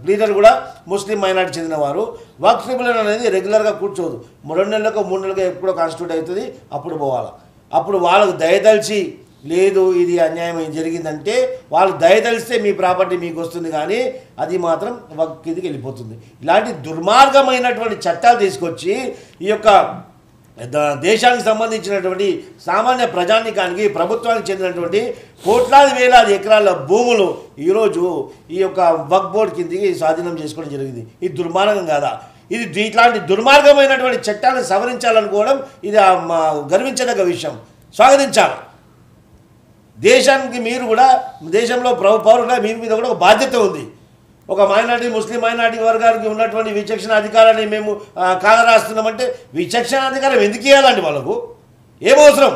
లీడర్ కూడా ముస్లిం మైనార్టీ చెందినవారు. వక్ఫ్ ట్రిబ్యునల్ అనేది రెగ్యులర్గా కూర్చోదు, 2 నెలలకు 3 నెలలకు ఎప్పుడో కాన్స్టిట్యూట్ అవుతుంది, అప్పుడు పోవాలి. అప్పుడు వాళ్ళకు దయదలిచి లేదు ఇది అన్యాయం జరిగిందంటే వాళ్ళు దయదలిస్తే మీ ప్రాపర్టీ మీకు వస్తుంది, కానీ అది మాత్రం వక్ఫ్ కిందకి వెళ్ళిపోతుంది. ఇలాంటి దుర్మార్గమైనటువంటి చట్టాలు తీసుకొచ్చి ఈ యొక్క దేశానికి సంబంధించినటువంటి సామాన్య ప్రజానికానికి, ప్రభుత్వానికి చెందినటువంటి కోట్లాది వేలాది ఎకరాల భూములు ఈరోజు ఈ యొక్క వక్ఫ్ బోర్డు కిందికి స్వాధీనం చేసుకోవడం జరిగింది. ఇది దుర్మార్గం కాదా? ఇది ఇట్లాంటి దుర్మార్గమైనటువంటి చట్టాలను సవరించాలనుకోవడం ఇది గర్వించదగ్గ విషయం, స్వాగతించాలి. దేశానికి మీరు కూడా, దేశంలో పౌరులుగా మీ మీద కూడా ఒక బాధ్యత ఉంది. ఒక మైనార్టీ, ముస్లిం మైనార్టీ వర్గానికి ఉన్నటువంటి విచక్షణ అధికారాన్ని మేము కాలరాస్తున్నామంటే విచక్షణ అధికారం ఎందుకు ఇవ్వాలండి వాళ్ళకు? ఏమవసరం?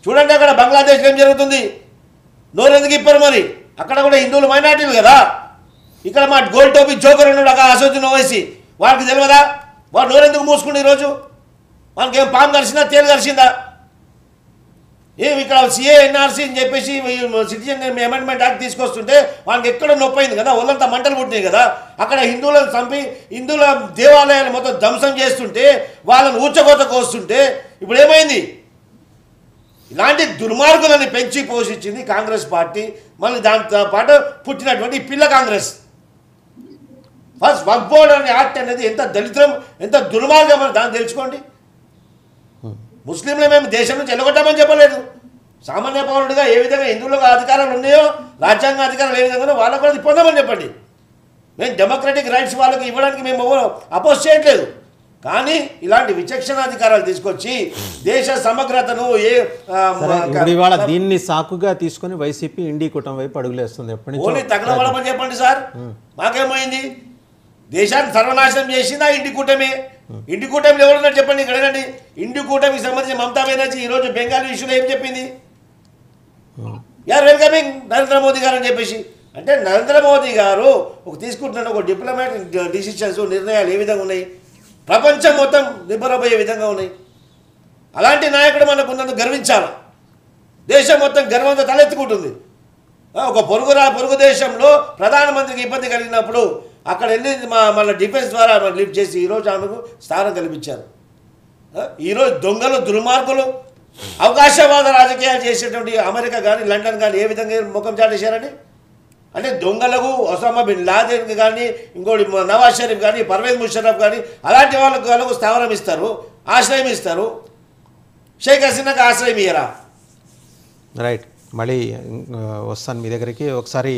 చూడండి అక్కడ బంగ్లాదేశ్లో ఏం జరుగుతుంది, నోరెందుకు ఇప్పరు? మరి అక్కడ కూడా హిందువులు మైనార్టీలు కదా. ఇక్కడ మా గోల్డ్ టోపీ జోకర్ ఉన్నాడు అక్కడ అసోసియేషన్ ఓవైసీ, వాళ్ళకి తెలియదా? వాడు నోరెందుకు మూసుకుంటే ఈరోజు? వాళ్ళకి ఏం పాము కలిసిందా, తేలు కలిసిందా? ఏమి ఇక్కడ సిఏ ఎన్ఆర్సీ అని చెప్పేసి సిటిజన్ అమెండ్మెంట్ యాక్ట్ తీసుకొస్తుంటే వాళ్ళకి ఎక్కడ నొప్పైంది కదా, వాళ్ళంతా మంటలు పుట్టినాయి కదా. అక్కడ హిందువులను చంపి హిందువుల దేవాలయాలు మొత్తం ధ్వంసం చేస్తుంటే, వాళ్ళని ఊచకోత కోస్తుంటే ఇప్పుడు ఏమైంది? ఇలాంటి దుర్మార్గులని పెంచి పోషించింది కాంగ్రెస్ పార్టీ. మళ్ళీ దాంతో పాటు పుట్టినటువంటి పిల్ల కాంగ్రెస్. ఫస్ట్ వక్ఫ్ బోర్డ్ అనే యాక్ట్ అనేది ఎంత దళిద్రం, ఎంత దుర్మార్గం అని దాన్ని తెలుసుకోండి. ముస్లింలు మేము దేశం నుంచి వెళ్ళగొట్టామని చెప్పలేదు. సామాన్య పౌరుడిగా ఏ విధంగా హిందువులకు అధికారాలు ఉన్నాయో, రాజ్యాంగ అధికారాలు ఏ విధంగా వాళ్ళకు కూడా పొందామని చెప్పండి. మేము డెమోక్రటిక్ రైట్స్ వాళ్ళకి ఇవ్వడానికి మేము అపోజ్ చేయట్లేదు. కానీ ఇలాంటి విచక్షణాధికారాలు తీసుకొచ్చి దేశ సమగ్రతను ఇవాళ దీన్ని సాకుగా తీసుకొని వైసీపీ ఇండి కూటమి వైపు అడుగులేస్తుంది. ఓన్లీ తగలబడమని చెప్పండి సార్, మాకేమైంది? దేశాన్ని సర్వనాశనం చేసిందా ఇండి కూటమి? ఇండి కూటమిలో ఎవరున్నారు చెప్పండి, ఇక్కడ రండి. ఇండి కూటమికి సంబంధించి మమతా బెనర్జీ ఈరోజు బెంగాలీ ఇష్యూలో ఏం చెప్పింది? యార్ వెల్కమింగ్ నరేంద్ర మోదీ గారు అని చెప్పేసి. అంటే నరేంద్ర మోదీ గారు తీసుకుంటున్న ఒక డిప్లొమాటిక్ డిసిషన్స్, నిర్ణయాలు ఏ విధంగా ఉన్నాయి, ప్రపంచం మొత్తం నిబ్బరపోయే విధంగా ఉన్నాయి. అలాంటి నాయకుడు మనకు ఉన్నందుకు గర్వించాలి. దేశం మొత్తం గర్వంతో తలెత్తుకుంటుంది. ఒక పొరుగు దేశంలో ప్రధానమంత్రికి ఇబ్బంది కలిగినప్పుడు అక్కడ వెళ్ళి మన డిఫెన్స్ ద్వారా లిఫ్ట్ చేసి ఈరోజు ఆమెకు స్థానం కల్పించారు. ఈరోజు దొంగలు, దుర్మార్గులు, అవకాశవాద రాజకీయాలు చేసేటువంటి అమెరికా కానీ లండన్ కానీ ఏ విధంగా ముఖం చాటేశారండి? అంటే దొంగలకు ఒసామా బిన్ లాదెన్కి కానీ, ఇంకోటి నవాజ్ షరీఫ్ కానీ, పర్వేజ్ ముషర్రఫ్ కానీ అలాంటి వాళ్ళకు స్థావరం ఇస్తారు, ఆశ్రయం ఇస్తారు. షేక్ హసీనాకు ఆశ్రయం ఇయ్యరా? రైట్, మళ్ళీ వస్తాను మీ దగ్గరికి. ఒకసారి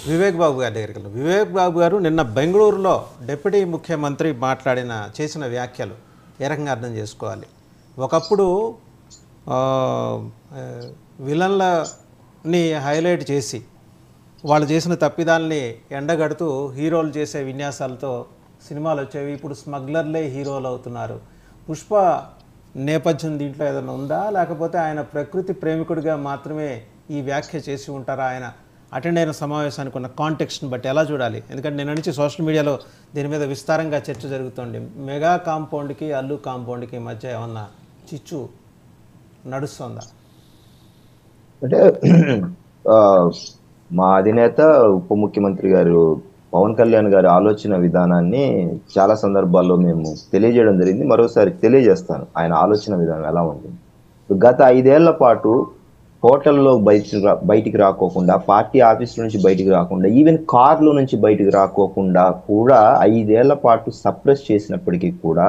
వివేక్ బాబు గారి దగ్గరికి వెళ్తాం. వివేక్ బాబు గారు నిన్న బెంగళూరులో డిప్యూటీ ముఖ్యమంత్రి చేసిన వ్యాఖ్యలు ఏ రకంగా అర్థం చేసుకోవాలి? ఒకప్పుడు విలన్లని హైలైట్ చేసి వాళ్ళు చేసిన తప్పిదాలని ఎండగడుతూ హీరోలు చేసే విన్యాసాలతో సినిమాలు వచ్చేవి. ఇప్పుడు స్మగ్లర్లే హీరోలు అవుతున్నారు. పుష్ప నేపథ్యం దీంట్లో ఏదైనా ఉందా, లేకపోతే ఆయన ప్రకృతి ప్రేమికుడిగా మాత్రమే ఈ వ్యాఖ్య చేసి ఉంటారా? ఆయన అటెండ్ అయిన సమావేశానికి ఉన్న కాంటెక్స్ట్ని బట్టి ఎలా చూడాలి? ఎందుకంటే నిన్న నుంచి సోషల్ మీడియాలో దీని మీద విస్తారంగా చర్చ జరుగుతుంది. మెగా కాంపౌండ్కి అల్లు కాంపౌండ్కి మధ్య ఏమన్నా చిచ్చు నడుస్తుందా? అంటే మా అధినేత ఉప ముఖ్యమంత్రి గారు పవన్ కళ్యాణ్ గారి ఆలోచన విధానాన్ని చాలా సందర్భాల్లో మేము తెలియజేయడం జరిగింది. మరోసారి తెలియజేస్తాను ఆయన ఆలోచన విధానం ఎలా ఉంటుంది. గత 5 ఏళ్ల పాటు హోటల్లో బయటికి రాకోకుండా, పార్టీ ఆఫీస్ నుంచి బయటికి రాకుండా, ఈవెన్ కార్లో నుంచి బయటికి రాకోకుండా కూడా 5 ఏళ్ల పాటు సప్రెస్ చేసినప్పటికీ కూడా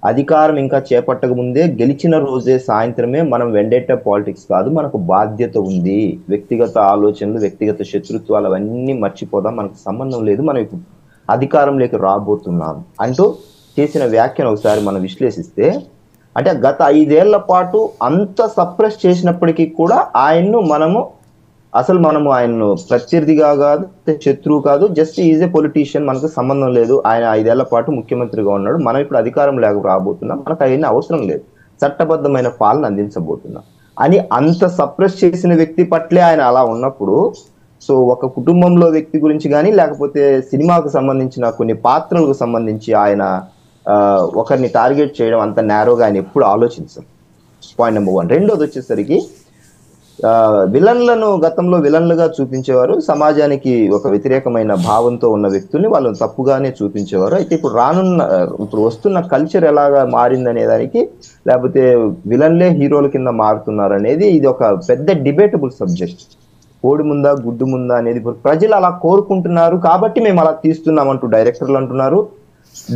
అధికారం ఇంకా చేపట్టక ముందే గెలిచిన రోజే సాయంత్రమే మనం వెండేట పాలిటిక్స్ కాదు, మనకు బాధ్యత ఉంది, వ్యక్తిగత ఆలోచనలు, వ్యక్తిగత శత్రుత్వాలు అవన్నీ మర్చిపోదాం, మనకు సంబంధం లేదు, మనం ఇప్పుడు అధికారంలోకి రాబోతున్నాం అంటూ చేసిన వ్యాఖ్యను ఒకసారి మనం విశ్లేషిస్తే, అంటే గత 5 ఏళ్ల పాటు అంత సప్రెస్ చేసినప్పటికీ కూడా మనము ఆయన్ను ప్రత్యర్థిగా కాదు, శత్రువు కాదు, జస్ట్ ఈజ్ ఏ పొలిటీషియన్, మనకు సంబంధం లేదు, ఆయన 5 ఏళ్ల పాటు ముఖ్యమంత్రిగా ఉన్నాడు, మనం ఇప్పుడు అధికారం లేక రాబోతున్నాం, మనకు అవన్నీ అవసరం లేదు, చట్టబద్ధమైన పాలన అందించబోతున్నాం అని అంత సప్రెస్ చేసిన వ్యక్తి పట్లే ఆయన అలా ఉన్నప్పుడు, సో ఒక కుటుంబంలో వ్యక్తి గురించి కానీ లేకపోతే సినిమాకు సంబంధించిన కొన్ని పాత్రలకు సంబంధించి ఆయన ఒకరిని టార్గెట్ చేయడం అంత నేరోగా ఆయన ఎప్పుడు ఆలోచించారు. Point number 1. రెండోది వచ్చేసరికి విలన్లను గతంలో విలన్లుగా చూపించేవారు, సమాజానికి ఒక వ్యతిరేకమైన భావంతో ఉన్న వ్యక్తుల్ని వాళ్ళని తప్పుగానే చూపించేవారు. అయితే ఇప్పుడు వస్తున్న కల్చర్ ఎలాగా మారిందనే దానికి, లేకపోతే విలన్లే హీరోల కింద మారుతున్నారు అనేది ఇది ఒక పెద్ద డిబేటబుల్ సబ్జెక్ట్. కోడి ముందా గుడ్డు ముందా అనేది ప్రజలు అలా కోరుకుంటున్నారు కాబట్టి మేము అలా తీస్తున్నామంటూ డైరెక్టర్లు అంటున్నారు.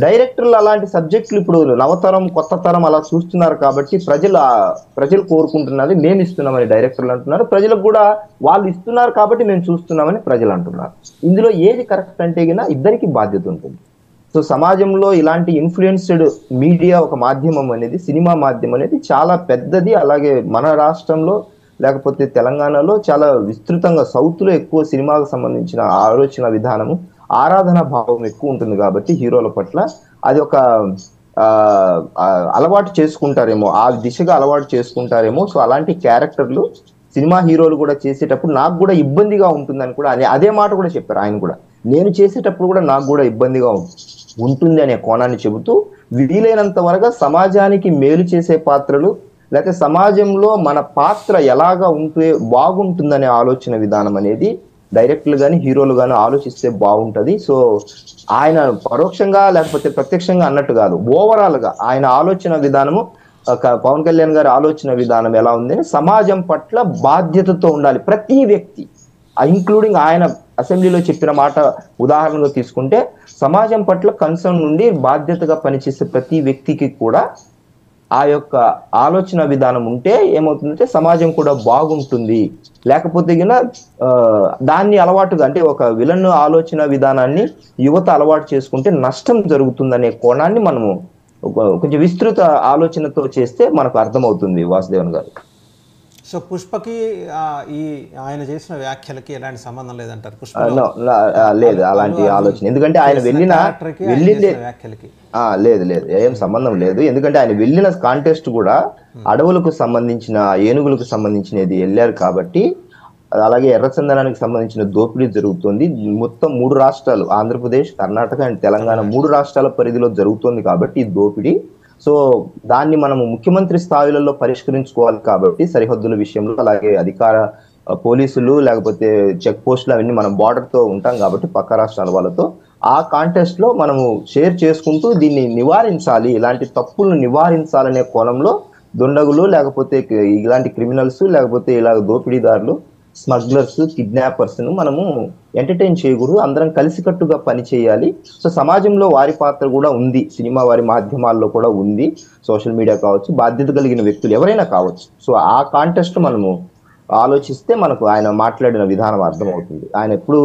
డైరెక్టర్లు అలాంటి సబ్జెక్టులు ఇప్పుడు నవతరం కొత్త తరం అలా చూస్తున్నారు కాబట్టి ప్రజలు కోరుకుంటున్నది మేము ఇస్తున్నామని డైరెక్టర్లు అంటున్నారు. ప్రజలకు కూడా వాళ్ళు ఇస్తున్నారు కాబట్టి మేము చూస్తున్నామని ప్రజలు అంటున్నారు. ఇందులో ఏది కరెక్ట్ అంటే గిన ఇద్దరికి బాధ్యత ఉంటుంది. సో సమాజంలో ఇలాంటి ఇన్ఫ్లుయెన్స్డ్ మీడియా ఒక మాధ్యమం అనేది, సినిమా మాధ్యమం అనేది చాలా పెద్దది. అలాగే మన రాష్ట్రంలో లేకపోతే తెలంగాణలో చాలా విస్తృతంగా, సౌత్లో ఎక్కువ సినిమాకు సంబంధించిన ఆలోచన విధానము, ఆరాధన భావం ఎక్కువ ఉంటుంది కాబట్టి హీరోల పట్ల అది ఒక అలవాటు చేసుకుంటారేమో, ఆ దిశగా అలవాటు చేసుకుంటారేమో. సో అలాంటి క్యారెక్టర్లు సినిమా హీరోలు కూడా చేసేటప్పుడు నాకు కూడా ఇబ్బందిగా ఉంటుందని కూడా అదే మాట కూడా చెప్పారు ఆయన కూడా. నేను చేసేటప్పుడు కూడా నాకు కూడా ఇబ్బందిగా ఉంటుంది అనే కోణాన్ని చెబుతూ, వీలైనంత వరకు సమాజానికి మేలు చేసే పాత్రలు, లేకపోతే సమాజంలో మన పాత్ర ఎలాగా ఉంటే బాగుంటుందనే ఆలోచన విధానం అనేది డైరెక్టర్లు కానీ హీరోలు కానీ ఆలోచిస్తే బాగుంటది. సో ఆయన పరోక్షంగా లేకపోతే ప్రత్యక్షంగా అన్నట్టు కాదు, ఓవరాల్ గా ఆయన ఆలోచన విధానము, పవన్ కళ్యాణ్ గారి ఆలోచన విధానం ఎలా ఉంది, సమాజం పట్ల బాధ్యతతో ఉండాలి ప్రతి వ్యక్తి, ఇంక్లూడింగ్ ఆయన అసెంబ్లీలో చెప్పిన మాట ఉదాహరణగా తీసుకుంటే, సమాజం పట్ల కన్సర్న్ నుండి బాధ్యతగా పనిచేసే ప్రతి వ్యక్తికి కూడా ఆ యొక్క ఆలోచన విధానం ఉంటే ఏమవుతుందంటే సమాజం కూడా బాగుంటుంది. లేకపోతే గిన దాన్ని అలవాటుగా, అంటే ఒక విలన్ ఆలోచన విధానాన్ని యువత అలవాటు చేసుకుంటే నష్టం జరుగుతుందనే కోణాన్ని మనము కొంచెం విస్తృత ఆలోచనతో చేస్తే మనకు అర్థమవుతుంది వాసుదేవన్ గారు. సో పుష్పకి ఈ ఆయన చేసిన వ్యాఖ్యలకి ఎలాంటి సంబంధం లేదంటారు? లేదు అలాంటి ఆలోచన, ఎందుకంటే ఆయన వెళ్ళిందే వ్యాఖ్యలకి లేదు ఏం సంబంధం లేదు. ఎందుకంటే ఆయన వెళ్ళిన కాంటెస్ట్ కూడా అడవులకు సంబంధించిన, ఏనుగులకు సంబంధించినది వెళ్ళారు కాబట్టి, అలాగే ఎర్రచందనానికి సంబంధించిన దోపిడీ జరుగుతుంది. మొత్తం 3 రాష్ట్రాలు, ఆంధ్రప్రదేశ్, కర్ణాటక అండ్ తెలంగాణ 3 రాష్ట్రాల పరిధిలో జరుగుతుంది కాబట్టి ఈ దోపిడీ. సో దాన్ని మనము ముఖ్యమంత్రి స్థాయిలలో పరిష్కరించుకోవాలి కాబట్టి సరిహద్దుల విషయంలో, అలాగే అధికార పోలీసులు లేకపోతే చెక్ పోస్టులు అవన్నీ మనం బార్డర్తో ఉంటాం కాబట్టి పక్క రాష్ట్రాల వాళ్ళతో, ఆ కాంటెస్ట్ లో మనము షేర్ చేసుకుంటూ దీన్ని నివారించాలి, ఇలాంటి తప్పులను నివారించాలనే కోణంలో దుండగులు లేకపోతే ఇలాంటి క్రిమినల్స్ లేకపోతే ఇలా దోపిడీదారులు, స్మగ్లర్స్, కిడ్నాపర్స్ ను మనము ఎంటర్టైన్ చేయకూడదు, అందరం కలిసికట్టుగా పనిచేయాలి. సో సమాజంలో వారి పాత్ర కూడా ఉంది, సినిమా వారి మాధ్యమాల్లో కూడా ఉంది, సోషల్ మీడియా కావచ్చు, బాధ్యత కలిగిన వ్యక్తులు ఎవరైనా కావచ్చు. సో ఆ కాంటెస్ట్ మనము ఆలోచిస్తే మనకు ఆయన మాట్లాడిన విధానం అర్థమవుతుంది. ఆయన ఎప్పుడు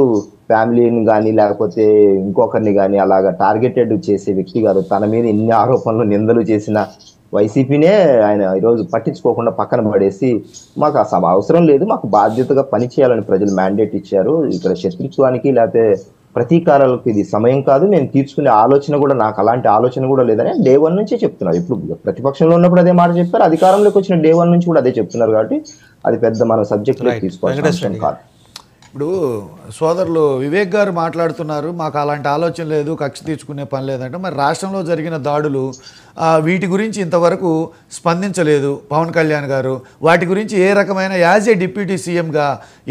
ఫ్యామిలీని కానీ లేకపోతే ఇంకొకరిని కానీ అలాగా టార్గెటెడ్ చేసే వ్యక్తి కాదు. తన మీద ఎన్ని ఆరోపణలు నిందలు చేసిన వైసీపీనే ఆయన ఈరోజు పట్టించుకోకుండా పక్కన పడేసి, మాకు అసలు అవసరం లేదు, మాకు బాధ్యతగా పనిచేయాలని ప్రజలు మ్యాండేట్ ఇచ్చారు, ఇక్కడ శత్రుత్వానికి లేకపోతే ప్రతీకారాలకు ఇది సమయం కాదు, నేను తీర్చుకునే ఆలోచన కూడా, నాకు అలాంటి ఆలోచన కూడా లేదని డే 1 నుంచే చెప్తున్నారు. ఇప్పుడు ప్రతిపక్షంలో ఉన్నప్పుడు అదే మాట చెప్పారు, అధికారంలోకి వచ్చిన డే 1 నుంచి కూడా అదే చెప్తున్నారు. కాబట్టి అది పెద్ద మన సబ్జెక్ట్ తీసుకోవాల్సిన కాదు. ఇప్పుడు సోదరులు వివేక్ గారు మాట్లాడుతున్నారు, మాకు అలాంటి ఆలోచన లేదు, కక్ష తీర్చుకునే పని లేదంటే. మరి రాష్ట్రంలో జరిగిన దాడులు వీటి గురించి ఇంతవరకు స్పందించలేదు పవన్ కళ్యాణ్ గారు. వాటి గురించి ఏ రకమైన యాజ్ ఏ డిప్యూటీ సీఎంగా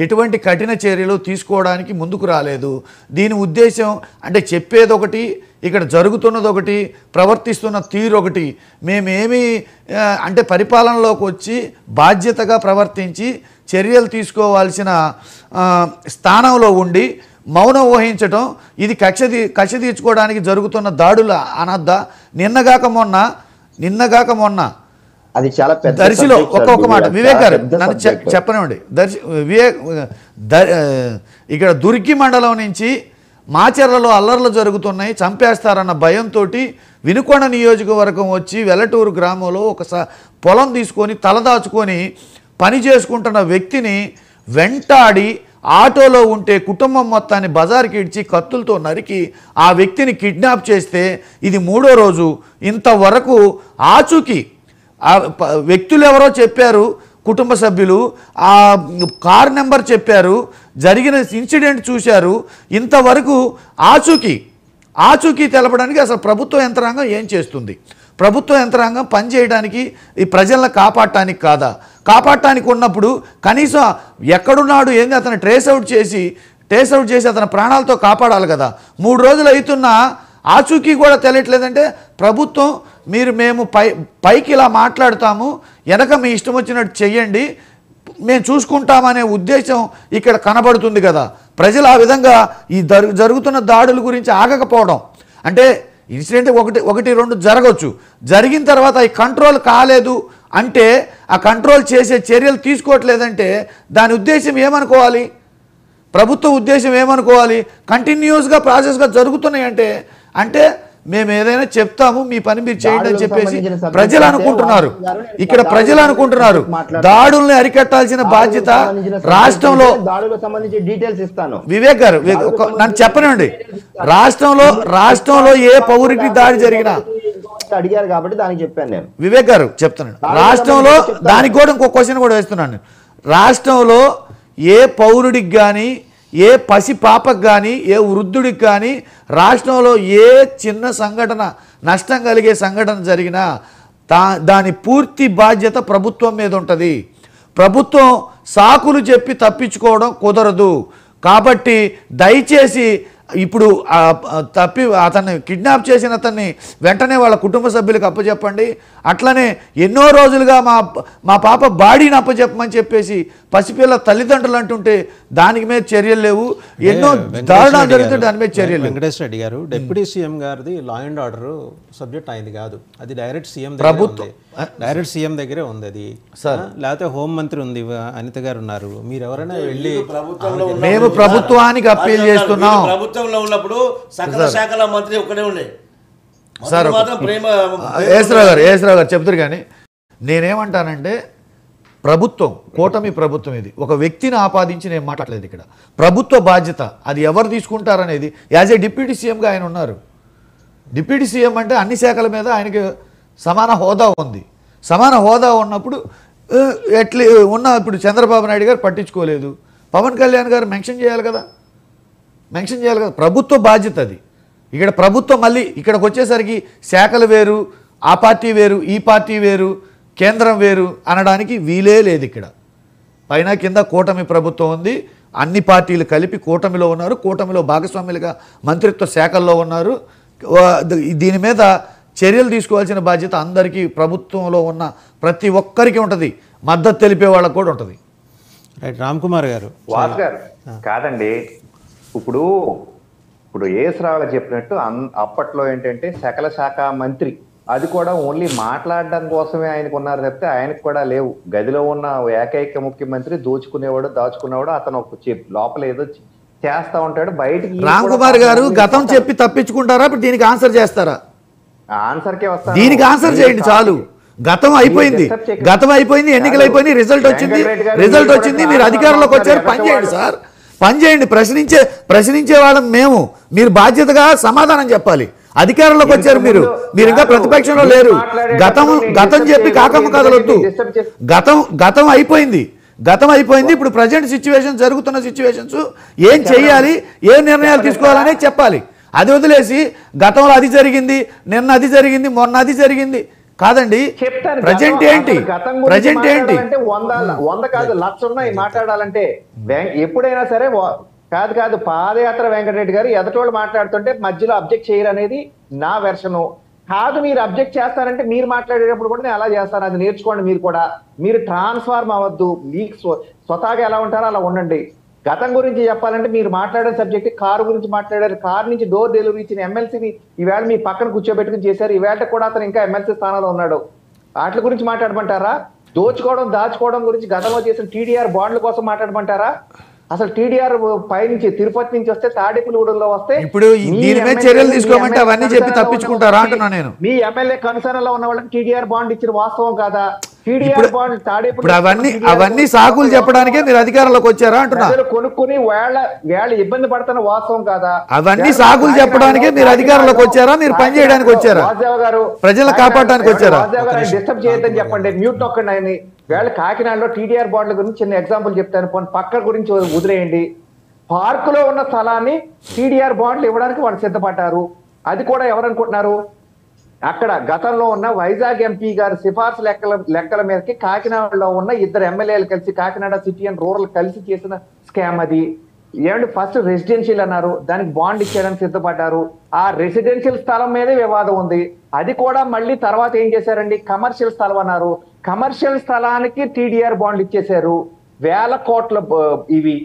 ఎటువంటి కఠిన చర్యలు తీసుకోవడానికి ముందుకు రాలేదు. దీని ఉద్దేశం అంటే చెప్పేది ఒకటి, ఇక్కడ జరుగుతున్నది ఒకటి, ప్రవర్తిస్తున్న తీరు ఒకటి. మేమేమి అంటే పరిపాలనలోకి వచ్చి బాధ్యతగా ప్రవర్తించి చర్యలు తీసుకోవాల్సిన స్థానంలో ఉండి మౌనం వహించడం, ఇది కక్ష తీర్చుకోవడానికి జరుగుతున్న దాడుల అనద్దా? నిన్నగాక మొన్న అది చాలా పెద్ద దర్శిలో ఒక్కొక్క మాట వివేక్ గారు నన్ను చెప్పనివ్వండి. ఇక్కడ దుర్గి మండలం నుంచి మాచర్లలో అల్లర్లు జరుగుతున్నాయి, చంపేస్తారన్న భయంతో వినుకొండ నియోజకవర్గం వచ్చి వెల్లటూరు గ్రామంలో ఒక పొలం తీసుకొని తలదాచుకొని పని చేసుకుంటున్న వ్యక్తిని వెంటాడి ఆటోలో ఉంటే కుటుంబం మొత్తాన్ని బజార్కి ఇడ్చి కత్తులతో నరికి ఆ వ్యక్తిని కిడ్నాప్ చేస్తే ఇది 3వ రోజు. ఇంతవరకు ఆచూకీ వ్యక్తులు ఎవరో చెప్పారు, కుటుంబ సభ్యులు ఆ కార్ నెంబర్ చెప్పారు, జరిగిన ఇన్సిడెంట్ చూశారు. ఇంతవరకు ఆచూకీ తెలపడానికి అసలు ప్రభుత్వ యంత్రాంగం ఏం చేస్తుంది? ప్రభుత్వ యంత్రాంగం పనిచేయడానికి ఈ ప్రజలను కాపాడటానికి కాదా? కాపాడటానికి ఉన్నప్పుడు కనీసం ఎక్కడున్నాడు ఏంది అతను ట్రేస్ అవుట్ చేసి అతని ప్రాణాలతో కాపాడాలి కదా. 3 రోజులు అవుతున్నా ఆచూకీ కూడా తెలియట్లేదంటే ప్రభుత్వం మేము పైకి ఇలా మాట్లాడతాము, వెనక మీ ఇష్టం వచ్చినట్టు చెయ్యండి, మేము చూసుకుంటామనే ఉద్దేశం ఇక్కడ కనబడుతుంది కదా. ప్రజలు ఆ విధంగా ఈ జరుగుతున్న దాడుల గురించి ఆగకపోవడం అంటే ఇన్సిడెంట్ ఒకటి రెండు జరగవచ్చు, జరిగిన తర్వాత ఈ కంట్రోల్ కాలేదు అంటే ఆ కంట్రోల్ చేసే చర్యలు తీసుకోవట్లేదంటే దాని ఉద్దేశం ఏమనుకోవాలి? ప్రభుత్వ ఉద్దేశం ఏమనుకోవాలి? కంటిన్యూస్గా ప్రాసెస్గా జరుగుతున్నాయి అంటే మేము ఏదైనా చెప్తాము, మీ పని మీరు చేయండి అని చెప్పేసి ప్రజలు అనుకుంటున్నారు. ఇక్కడ ప్రజలు అనుకుంటున్నారు దాడుల్ని అరికట్టాల్సిన బాధ్యత రాష్ట్రంలో. వివేక్ గారు నన్ను చెప్పనండి, రాష్ట్రంలో ఏ పౌరుడికి దాడి జరిగినా అడిగారు కాబట్టి దానికి చెప్పాను నేను. వివేక్ గారు చెప్తున్నాను, రాష్ట్రంలో దానికి కూడా ఇంకో క్వశ్చన్ కూడా వేస్తున్నాను. రాష్ట్రంలో ఏ పౌరుడికి కానీ, ఏ పసి పాపకు కానీ, ఏ వృద్ధుడికి కానీ రాష్ట్రంలో ఏ చిన్న సంఘటన, నష్టం కలిగే సంఘటన జరిగినా దాని పూర్తి బాధ్యత ప్రభుత్వం మీద ఉంటుంది. ప్రభుత్వం సాకులు చెప్పి తప్పించుకోవడం కుదరదు. కాబట్టి దయచేసి ఇప్పుడు అతన్ని కిడ్నాప్ చేసిన అతన్ని వెంటనే వాళ్ళ కుటుంబ సభ్యులకు అప్పచెప్పండి. అట్లనే ఎన్నో రోజులుగా మా పాప బాడీని అప్పచెప్పమని చెప్పేసి పసిపిల్ల తల్లిదండ్రులు అంటుంటే దానికి మీద చర్యలు లేవు. ఎన్నో దారుణాలు జరిగితే దాని మీద చర్యలు. వెంకటేశ్వర రెడ్డి గారు డిప్యూటీ సీఎం గారిది లా అండ్ ఆర్డర్ సబ్జెక్ట్ అయింది కాదు, అది డైరెక్ట్ సీఎం ప్రభుత్వం డైరెక్ట్ సీఎం దగ్గరే ఉంది అది. లేకపోతే హోం మంత్రి ఉంది, అనిత గారు ఉన్నారు, మీరు ఎవరైనా వెళ్ళి మేము ప్రభుత్వానికి అప్పీల్ చేస్తున్నాం. ప్రభుత్వంలో ఉన్నప్పుడు సకల శాఖల మంత్రి ఒక్కడే ఉండే సార్. ఏసరావు గారు చెప్తారు. కానీ నేనేమంటానంటే ప్రభుత్వం, కూటమి ప్రభుత్వం ఇది ఒక వ్యక్తిని ఆపాదించి నేను మాట్లాడలేదు. ఇక్కడ ప్రభుత్వ బాధ్యత అది ఎవరు తీసుకుంటారనేది యాజ్ ఏ డిప్యూటీ సీఎంగా ఆయన ఉన్నారు. డిప్యూటీ సీఎం అంటే అన్ని శాఖల మీద ఆయనకి సమాన హోదా ఉంది. సమాన హోదా ఉన్నప్పుడు ఇప్పుడు చంద్రబాబు నాయుడు గారు పట్టించుకోలేదు, పవన్ కళ్యాణ్ గారు మెన్షన్ చేయాలి కదా. ప్రభుత్వ బాధ్యత అది. ఇక్కడ ప్రభుత్వం మళ్ళీ ఇక్కడికి వచ్చేసరికి శాఖలు వేరు, ఆ పార్టీ వేరు, ఈ పార్టీ వేరు, కేంద్రం వేరు అనడానికి వీలే లేదు. ఇక్కడ పైన కింద కూటమి ప్రభుత్వం ఉంది, అన్ని పార్టీలు కలిపి కూటమిలో ఉన్నారు, కూటమిలో భాగస్వాములుగా మంత్రిత్వ శాఖల్లో ఉన్నారు. దీని మీద చర్యలు తీసుకోవాల్సిన బాధ్యత అందరికీ, ప్రభుత్వంలో ఉన్న ప్రతి ఒక్కరికి ఉంటుంది, మద్దతు తెలిపే వాళ్ళకు కూడా ఉంటుంది. రైట్. రామ్ కుమార్ గారు. వాస్ గారు కాదండి, ఇప్పుడు ఏసరావు చెప్పినట్టు అప్పట్లో ఏంటంటే సకల శాఖ మంత్రి, అది కూడా ఓన్లీ మాట్లాడడం కోసమే ఆయనకు ఉన్నారు తప్పితే ఆయనకు కూడా లేవు. గదిలో ఉన్న ఏకైక ముఖ్యమంత్రి దాచుకునేవాడు అతను ఒక లోపల ఏదో చేస్తా ఉంటాడు, బయటికి. రామ్ కుమార్ గారు గతం చెప్పి తప్పించుకుంటారా, ఇప్పుడు దీనికి ఆన్సర్ చేస్తారా? ఆన్సర్కే వస్తా, దీనికి ఆన్సర్ చేయండి చాలు. గతం అయిపోయింది, ఎన్నికలు అయిపోయింది, రిజల్ట్ వచ్చింది, మీరు అధికారంలోకి వచ్చారు, పనిచేయండి సార్, పనిచేయండి. ప్రశ్నించే వాళ్ళం మేము, మీరు బాధ్యతగా సమాధానం చెప్పాలి. అధికారంలోకి వచ్చారు మీరు ఇంకా ప్రతిపక్షంలో లేరు. గతం చెప్పి కాకమ్మ కదలొద్దు. గతం అయిపోయింది, గతం అయిపోయింది, ఇప్పుడు ప్రజెంట్ సిచ్యువేషన్, జరుగుతున్న సిచ్యువేషన్స్ ఏం చేయాలి, ఏ నిర్ణయాలు తీసుకోవాలనే చెప్పాలి. అది వదిలేసి గతంలో అది జరిగింది, నిన్న అది జరిగింది, మొన్న అది జరిగింది కాదండి. ప్రజెంట్ ఏంటి, ప్రజెంట్ ఏంటి? 100 కాదు 1,00,000 ఉన్నాయి మాట్లాడాలంటే. ఎప్పుడైనా సరే కాదు పాదయాత్ర వెంకటరెడ్డి గారు ఎదటోళ్ళు మాట్లాడుతుంటే మధ్యలో అబ్జెక్ట్ చేయరు అనేది నా వెర్షను. కాదు మీరు అబ్జెక్ట్ చేస్తారంటే మీరు మాట్లాడేటప్పుడు కూడా నేను అలా చేస్తాను, అది నేర్చుకోండి. మీరు కూడా మీరు ట్రాన్స్ఫార్మ్ అవ్వద్దు, మీకు స్వతహాగా ఎలా ఉంటారో అలా ఉండండి. గతం గురించి చెప్పాలంటే మీరు మాట్లాడే సబ్జెక్ట్ కారు గురించి మాట్లాడారు. కారు నుంచి డోర్ డెలివరీ ఇచ్చిన ఎమ్మెల్సీని ఈవేళ మీ పక్కన కూర్చోబెట్టుకుని చేశారు. ఈవేళ కూడా అతను ఇంకా ఎమ్మెల్సీ స్థానంలో ఉన్నాడు. వాటి గురించి మాట్లాడమంటారా? దోచుకోవడం దాచుకోవడం గురించి గతంలో చేసిన టీడీఆర్ బాండ్ల కోసం మాట్లాడమంటారా? అసలు టీడీఆర్ పైనుంచి తిరుపతి నుంచి వస్తే తాడేపల్లిగూడెంలో వస్తే ఇప్పుడు దీని మీద చర్యలు తీసుకోమంటే అవన్నీ చెప్పి తప్పించుకుంటారా అంటున్నా నేను. మీ ఎమ్మెల్యే కన్సర్న్ లో ఉన్న వాళ్ళకి టీడీఆర్ బాండ్ ఇచ్చిన వాస్తవం కాదా? టీడీఆర్ బాండ్ ఇప్పుడు అవన్నీ సాకులు చెప్పడానికే మీరు అధికారంలోకి వచ్చారా అంటున్నా. కొనుక్కుని వేళ ఇబ్బంది పడుతున్న వాస్తవం కాదా? అవన్నీ సాకులు చెప్పడానికే మీరు అధికారంలోకి వచ్చారా, మీరు పని చేయడానికి వచ్చారా, ప్రజలను కాపాడడానికి వచ్చారా? డిస్టర్బ్ చేయొద్దని చెప్పండి, మ్యూట్ నొక్కండి ఆయన. వేళ కాకినాడలో టీడీఆర్ బాండ్ల గురించి చిన్న ఎగ్జాంపుల్ చెప్తాను, పక్క గురించి వదిలేయండి. పార్క్ లో ఉన్న స్థలాన్ని టీడీఆర్ బాండ్లు ఇవ్వడానికి వాళ్ళు సిద్ధపడ్డారు. అది కూడా ఎవరనుకుంటున్నారు? అక్కడ గతంలో ఉన్న వైజాగ్ ఎంపీ గారి సిఫార్సు లెక్కల మీదకి కాకినాడలో ఉన్న 2 ఎమ్మెల్యేలు కలిసి కాకినాడ సిటీ అండ్ రూరల్ కలిసి చేసిన స్కామ్ అది. ఏమంటే ఫస్ట్ రెసిడెన్షియల్ అన్నారు, దానికి బాండ్ ఇచ్చేయడానికి సిద్ధపడ్డారు. ఆ రెసిడెన్షియల్ స్థలం మీదే వివాదం ఉంది. అది కూడా మళ్ళీ తర్వాత ఏం చేశారండి, కమర్షియల్ స్థలం అన్నారు. కమర్షియల్ స్థలానికి టీడీఆర్ బాండ్లు ఇచ్చేశారు. 1000 కోట్ల ఇవి.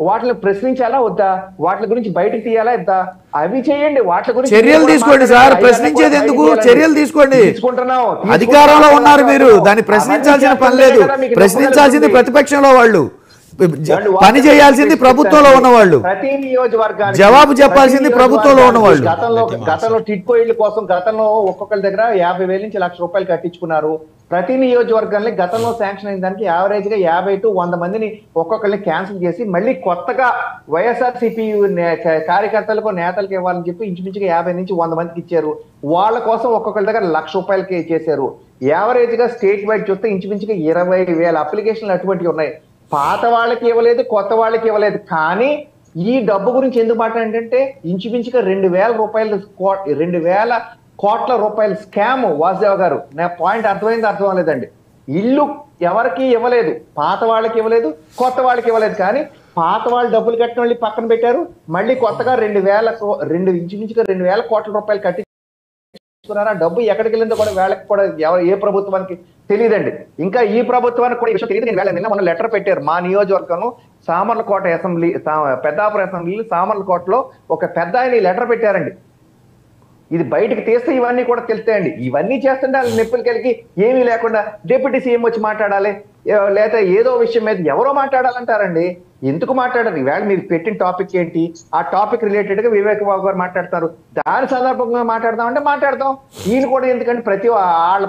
వాటిని ప్రశ్నించాలా వద్దా? వాటి గురించి బయటకు తీయాలా వద్దా? అవి చేయండి, వాటి గురించి చర్యలు తీసుకోండి సార్. ప్రశ్నించేది ఎందుకు? చర్యలు తీసుకోండి. అధికారంలో ఉన్నారు మీరు, దాన్ని ప్రశ్నించాల్సిన పని లేదు. ప్రశ్నించాల్సింది ప్రతిపక్షంలో వాళ్ళు, పని చేయాల్సింది ప్రభుత్వంలో ఉన్నవాళ్ళు, ప్రతి నియోజకవర్గానికి జవాబు చెప్పాల్సింది ప్రభుత్వంలో ఉన్నవాళ్ళు. గతంలో టిట్కో ఇళ్ల కోసం గతంలో ఒక్కొక్కరి దగ్గర 50,000 నుంచి 1,00,000 రూపాయలు కట్టించుకున్నారు. ప్రతి నియోజకవర్గాన్ని గతంలో శాంక్షన్ అయిన దానికి యావరేజ్ గా 50 to 100 మందిని ఒక్కొక్కరిని క్యాన్సిల్ చేసి మళ్ళీ కొత్తగా వైఎస్ఆర్సీపీ కార్యకర్తలకు నేతలకు ఇవ్వాలని చెప్పి ఇంచుమించుగా 50 నుంచి 100 మందికి ఇచ్చారు. వాళ్ళ కోసం ఒక్కొక్కరి దగ్గర 1,00,000 రూపాయలకి చేశారు. యావరేజ్ గా స్టేట్ వైడ్ చూస్తే ఇంచుమించుగా 20,000 అప్లికేషన్లు అటువంటివి ఉన్నాయి. పాత వాళ్ళకి ఇవ్వలేదు, కొత్త వాళ్ళకి ఇవ్వలేదు. కానీ ఈ డబ్బు గురించి ఎందుకు మాట్లాడంటే ఇంచుమించుగా 2,000 కోట్ల రూపాయల స్కామ్. వాసుదేవ్ గారు, నా పాయింట్ అర్థమైంది అర్థం అవ్వలేదండి. ఇల్లు ఎవరికి ఇవ్వలేదు, పాత వాళ్ళకి ఇవ్వలేదు, కొత్త వాళ్ళకి ఇవ్వలేదు. కానీ పాత వాళ్ళు డబ్బులు కట్టిన వాళ్ళు పక్కన పెట్టారు. మళ్ళీ కొత్తగా 2,000 కోట్ల రూపాయలు కట్టించుకున్నారు. ఆ డబ్బు ఎక్కడికి వెళ్ళిందో కూడా వేళకి కూడా ఏ ప్రభుత్వానికి తెలియదండి. ఇంకా ఈ ప్రభుత్వానికి కూడా ఈ విషయం తెలియదు. నిన్న మొన్న లెటర్ పెట్టారు. మా నియోజకవర్గంలో సామర్లకోట అసెంబ్లీ, పెద్దాపురం అసెంబ్లీ సామర్లకోటలో ఒక పెద్ద ఆయన లెటర్ పెట్టారండి. ఇది బయటకు తీస్తే ఇవన్నీ కూడా తెలుస్తాయండి. ఇవన్నీ చేస్తుంటే వాళ్ళు నిప్పులు కలిగి ఏమీ లేకుండా డిప్యూటీ సీఎం వచ్చి మాట్లాడాలి, లేదా ఏదో విషయం మీద ఎవరో మాట్లాడాలంటారండి. ఎందుకు మాట్లాడారు? ఈవేళ మీరు పెట్టిన టాపిక్ ఏంటి? ఆ టాపిక్ రిలేటెడ్ గా వివేక్ బాబు గారు మాట్లాడతారు. దాని సందర్భంగా మాట్లాడదామంటే మాట్లాడదాం. ఈయన కూడా ఎందుకంటే ప్రతి వాళ్ళ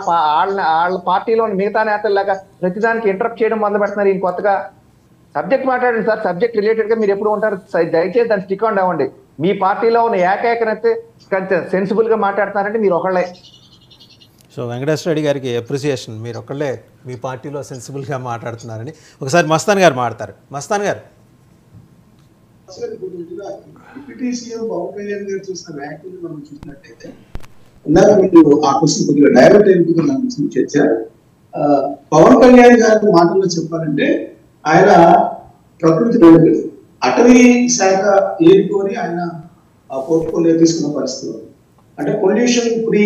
పార్టీలోని మిగతా నేతల్లాగా ప్రతిదానికి ఇంటరప్ట్ చేయడం మొదలు పెడుతున్నారు. ఈయన కొత్తగా సబ్జెక్ట్ మాట్లాడండి సార్. సబ్జెక్ట్ రిలేటెడ్ గా మీరు ఎప్పుడు ఉంటారు? దయచేసి దాన్ని స్టిక్ ఆన్ అవ్వండి. మీ పార్టీలో ఉన్న ఏకైకనైతే సెన్సిబుల్ గా మాట్లాడుతున్నారంటే మీరు ఒకళ్ళే. సో వెంకటేశ్వర రెడ్డి గారికి అప్రిసియేషన్, మీరు ఒకళ్ళే మీ పార్టీలో సెన్సిబుల్గా మాట్లాడుతున్నారని. ఒకసారి మస్తాన్ గారు మాట్లాడతారు. మస్తాన్ గారు, డిప్యూటీ సీఎం పవన్ కళ్యాణ్ గారు చూసిన వ్యాఖ్యలు మనం చూసినట్టయితే ఇందాక మీరు ఆ క్వశ్చన్ కొద్దిగా డైవర్ట్ అయినట్టుగా నాకు చర్చ. పవన్ కళ్యాణ్ గారి మాటల్లో చెప్పాలంటే ఆయన ప్రకృతి ప్రేమికుడు. అటవీ శాఖ ఏరుకొని ఆయన పోర్ట్ఫోలియో తీసుకున్న పరిస్థితులు, అంటే పొల్యూషన్ ఫ్రీ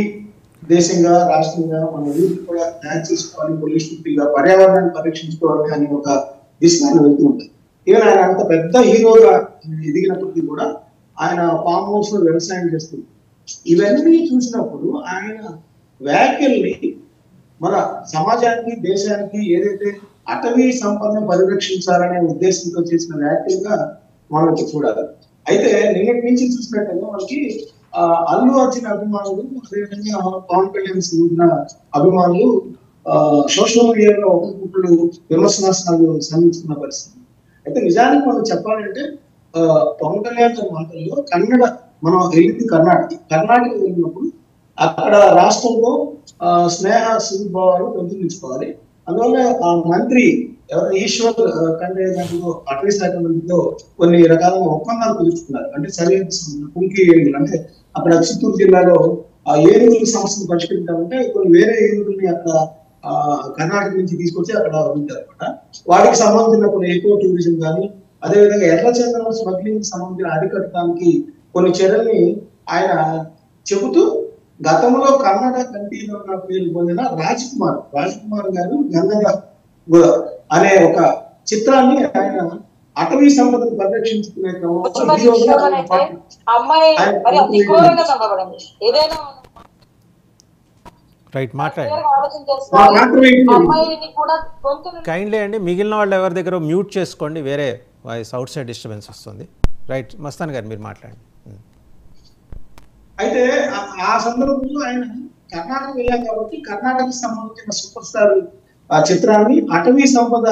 దేశంగా రాష్ట్రంగా మన యూత్ కూడా తయారు చేసుకోవాలి, పొల్యూషన్ ఫ్రీగా పర్యావరణాన్ని పరీక్షించుకోవాలి అని ఒక దిశగా వెళ్తూ ఉంటారు. ఈవెన్ ఆయన అంత పెద్ద హీరోగా ఎదిగినప్పటికీ కూడా ఆయన ఫామ్ హౌస్ లో వ్యవసాయం చేస్తుంది. ఇవన్నీ చూసినప్పుడు ఆయన వ్యాఖ్యల్ని మన సమాజానికి దేశానికి ఏదైతే అటవీ సంపదను పరిరక్షించాలనే ఉద్దేశంతో చేసిన వ్యాఖ్యలుగా మనకి చూడాలి. అయితే నిన్నటి నుంచి చూసినట్టయితే మనకి అల్లు అర్జున్ అభిమానులు, అదేవిధంగా పవన్ కళ్యాణ్ సంబంధించిన అభిమానులు సోషల్ మీడియాలో ఒకరికొకరు విమర్శనాస్త్రాలు సంధించుకున్న పరిస్థితి. అయితే నిజానికి మనం చెప్పాలంటే పవన్ కళ్యాణ్ గారి మాటల్లో కన్నడ, మనం వెళ్ళింది కర్ణాటక వెళ్ళినప్పుడు అక్కడ రాష్ట్రంలో స్నేహ సుభావాలు పెంపొందించుకోవాలి, అందువల్ల ఆ మంత్రి ఎవరు ఈశ్వర్ ఖండ్రే గారితో అటవీ శాఖ మంత్రితో కొన్ని రకాల ఒప్పందాలు కుదుర్చుకున్నారు. అంటే పులికి ఏనుగులు అంటే అక్కడ చిత్తూరు జిల్లాలో ఆ ఏనుగుల సమస్యను పరిష్కరించాలంటే కొన్ని వేరే ఏనుగుల్ని అక్కడ కర్ణాటక నుంచి తీసుకొచ్చి అక్కడ ఉంటారు అనమాట. వాటికి సంబంధించిన కొన్ని ఎకో టూరిజం కానీ అదేవిధంగా ఎర్రచందనం స్మగ్లింగ్ సంబంధించిన అరికట్టడానికి కొన్ని చర్యల్ని ఆయన చెబుతూ గతంలో కన్నడ కంటిలో పేరు పొందిన రాజ్ కుమార్ గారు గంగద అనే ఒక చిత్రాన్ని ఆయన అటవీ సంపదను పరిరక్షించుకునే రైట్ మాట్లాడండి కైండ్లీ అండి. మిగిలిన వాళ్ళు ఎవరి దగ్గర మ్యూట్ చేసుకోండి, వేరే వాయిస్ అవుట్ సైడ్ డిస్టర్బెన్స్ వస్తుంది. రైట్ మస్తాన్ గారు మీరు మాట్లాడండి. అయితే ఆ సందర్భంలో ఆయన కర్ణాటక వెళ్ళాం కాబట్టి కర్ణాటకకు సంబంధించిన సూపర్ స్టార్ ఆ చిత్రాన్ని అటవీ సంపద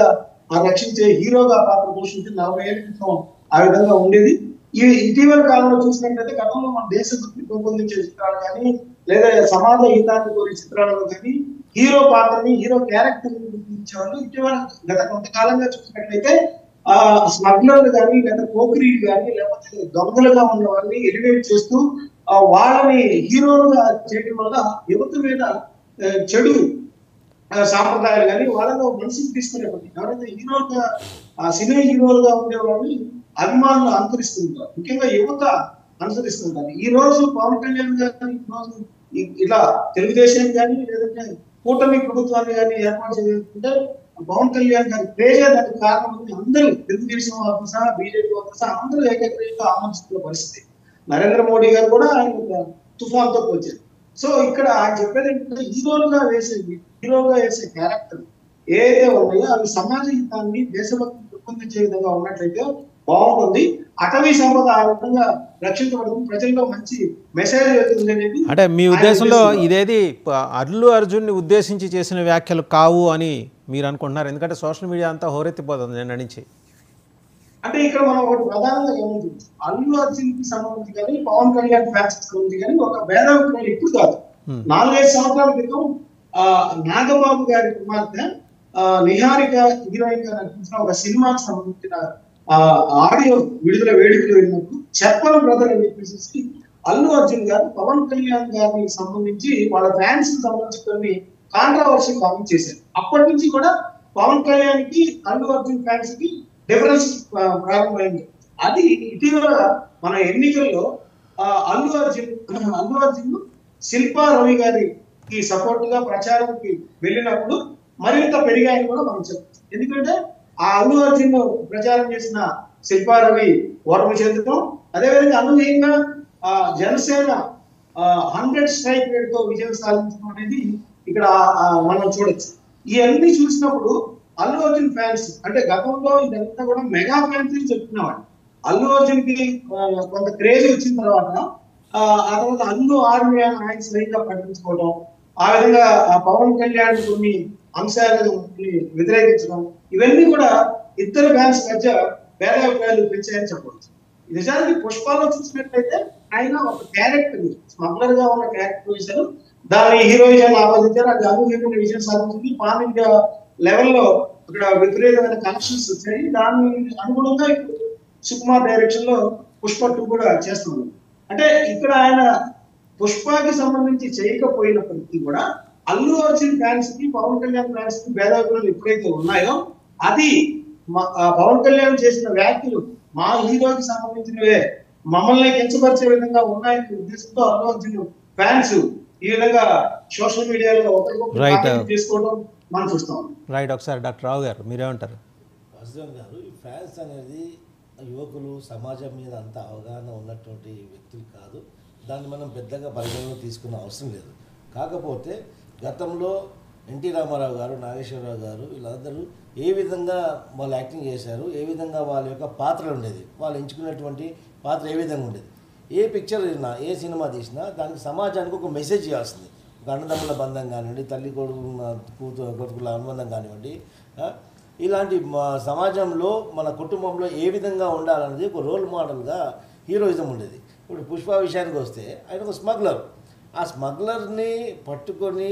రక్షించే హీరోగా పాత్ర పోషించి 40 ఏళ్ల క్రితం ఆ విధంగా ఉండేది. ఈ ఇటీవల కాలంలో చూసినట్లయితే గతంలో మన దేశభక్తి పెంపొందించే చిత్రాలు కానీ లేదా సమాజ హితాన్ని కోరే చిత్రాలలో కానీ హీరో పాత్రని హీరో క్యారెక్టర్ గుర్తించేవాళ్ళు. ఇటీవల గత కొంతకాలంగా చూసినట్లయితే స్మగ్లర్లు కానీ లేదా పోకిరీలు కానీ లేకపోతే దొంగలుగా ఉన్న వాళ్ళని ఎలివేట్ చేస్తూ వాళ్ళని హీరోలుగా చేయడం వల్ల యువత మీద చెడు సాంప్రదాయాలు కానీ వాళ్ళలో మనసుకు తీసుకునేప్పటికీ ఎవరైతే హీరోలుగా సినీ హీరోలుగా ఉండేవాళ్ళని అభిమానులు అనుసరిస్తుంటారు, ముఖ్యంగా యువత అనుసరిస్తుంటారు. ఈ రోజు పవన్ కళ్యాణ్ గారిని ఈరోజు ఇలా తెలుగుదేశం కానీ లేదంటే కూటమి ప్రభుత్వాన్ని కానీ ఏర్పాటు చేయాలంటే పవన్ కళ్యాణ్ గారి ప్రేజే దానికి కారణం అందరూ తెలుగుదేశం వాళ్ళు సహా బీజేపీ వాళ్ళు సహా అందరూ ఏకగ్రీయంగా ఆమోదిస్తున్న పరిస్థితి. నరేంద్ర మోడీ గారు కూడా ఆయన తుఫాన్తో వచ్చారు. సో ఇక్కడ ఆయన చెప్పేది ఏంటంటే హీరోగా వేసే క్యారెక్టర్ ఏదైతే ఉన్నాయో అవి సమాజ హితాన్ని దేశభక్తిని పెంపొందించే విధంగా ఉన్నట్లయితే బాగుంటుంది. అటవీ సంపద ఆ విధంగా రక్షించబడుతుంది, ప్రజల్లో మంచి మెసేజ్ వెళ్తుంది అనేది. అంటే మీ ఉద్దేశంలో ఇదేది అల్లు అర్జున్ని ఉద్దేశించి చేసిన వ్యాఖ్యలు కావు అని మీరు అనుకుంటున్నారు? ఎందుకంటే సోషల్ మీడియా అంతా హోరెత్తిపోతుంది నిన్న నుంచి. అంటే ఇక్కడ మనం ఒకటి ప్రధానంగా గమనించవచ్చు, అల్లు అర్జున్ కి సంబంధించి కానీ పవన్ కళ్యాణ్ ఫ్యాన్స్ కి సంబంధించి కానీ ఒక భేదభిప్రాయం ఇప్పుడు కాదు, 4-5 సంవత్సరాల క్రితం నాగబాబు గారి కుమార్తె నిహారిక హీరోయిన్ గా నటించిన ఒక సినిమాకి సంబంధించిన ఆడియో విడుదల వేడుకలు వెళ్ళినప్పుడు చెప్పన బ్రదర్ అని చెప్పేసి అల్లు అర్జున్ గారు పవన్ కళ్యాణ్ గారికి సంబంధించి వాళ్ళ ఫ్యాన్స్ కి సంబంధించి కొన్ని కాంట్రవర్సీ కామెంట్ చేశారు. అప్పటి నుంచి కూడా పవన్ కళ్యాణ్ కి అల్లు అర్జున్ ఫ్యాన్స్ కి డిఫరెన్స్ ప్రారంభమైంది. అది ఇటీవల మన ఎన్నికల్లో అల్లు అర్జున్ శిల్పా రవి గారికి సపోర్ట్ గా ప్రచారానికి వెళ్ళినప్పుడు మరింత పెరిగాయని కూడా మనం చెప్పచ్చు. ఎందుకంటే ఆ అల్లు అర్జున్ ప్రచారం చేసిన శిల్పా రవి ఓటమి చెందడం, అదేవిధంగా అనూహ్యంగా జనసేన 100 స్ట్రైక్ రేట్ తో విజయం సాధించడం అనేది ఇక్కడ మనం చూడొచ్చు. ఇవన్నీ చూసినప్పుడు అల్లు అర్జున్ ఫ్యాన్స్ అంటే గతంలో ఇదంతా కూడా మెగా ఫ్యాన్స్ చెప్తున్నవాడు. అల్లు అర్జున్ కి కొంత క్రేజ్ వచ్చిన తర్వాత ఆ తర్వాత అల్లు ఆర్మీ ఆయన స్వయంగా ప్రకటించుకోవడం, ఆ విధంగా పవన్ కళ్యాణ్ కొన్ని అంశాలను వ్యతిరేకించడం, ఇవన్నీ కూడా ఇద్దరు ఫ్యాన్స్ మధ్య భేదాభిప్రాయాలు పెంచాయని చెప్పవచ్చు. నిజానికి పుష్పాలో చూసినట్లయితే ఆయన ఒక క్యారెక్టర్ స్మగ్లర్ గా ఉన్న క్యారెక్టర్ వేశారు, దాన్ని హీరోయిజం ఆపాదించారు, అది అనూహ్యమైన విజయం సాధించింది. పాన్ ఇండియా లెవెల్లో ఇక్కడ విపరీతమైన కనెక్షన్స్ వచ్చాయి. దాని అనుగుణంగా ఇప్పుడు సుకుమార్ డైరెక్షన్ లో పుష్ప 2 కూడా చేస్తున్నారు. అంటే ఇక్కడ ఆయన పుష్పకి సంబంధించి చేయకపోయినప్పటికీ కూడా అల్లు అర్జున్ ఫ్యాన్స్ కి పవన్ కళ్యాణ్ ఫ్యాన్స్ కి భేదాభిప్రాయాలు ఎప్పుడైతే ఉన్నాయో అది పవన్ కళ్యాణ్ చేసిన వ్యాఖ్యలు మా హీరోకి సంబంధించినవే మమ్మల్ని కించపరిచే విధంగా ఉన్నాయనే ఉద్దేశంతో అల్లు అర్జున్ ఫ్యాన్స్ ఈ విధంగా సోషల్ మీడియాలో ఒకరికొకరు చేసుకోవడం మనం చూస్తాం. రైట్, ఒకసారి డాక్టర్ రావు గారు మీరేమంటారు? వాసుదేవ్ గారు, ఈ ఫ్యాన్స్ అనేది యువకులు సమాజం మీద అంత అవగాహన ఉన్నటువంటి వ్యక్తులు కాదు, దాన్ని మనం పెద్దగా పరిగణలో తీసుకున్న అవసరం లేదు. కాకపోతే గతంలో ఎన్టీ రామారావు గారు, నాగేశ్వరరావు గారు వీళ్ళందరూ ఏ విధంగా వాళ్ళు యాక్టింగ్ చేశారు, ఏ విధంగా వాళ్ళ యొక్క పాత్రలు ఉండేది, వాళ్ళు ఎంచుకున్నటువంటి పాత్ర ఏ విధంగా ఉండేది, ఏ పిక్చర్ తీసినా ఏ సినిమా తీసినా దానికి సమాజానికి ఒక మెసేజ్ ఇవ్వాల్సింది. ఒక అన్నదమ్ముల బంధం కానివ్వండి, తల్లి కొడుకుల అనుబంధం కానివ్వండి, ఇలాంటి సమాజంలో మన కుటుంబంలో ఏ విధంగా ఉండాలనేది ఒక రోల్ మోడల్గా హీరోయిజం ఉండేది. ఇప్పుడు పుష్ప విషయానికి వస్తే ఆయన ఒక స్మగ్లర్, ఆ స్మగ్లర్ని పట్టుకొని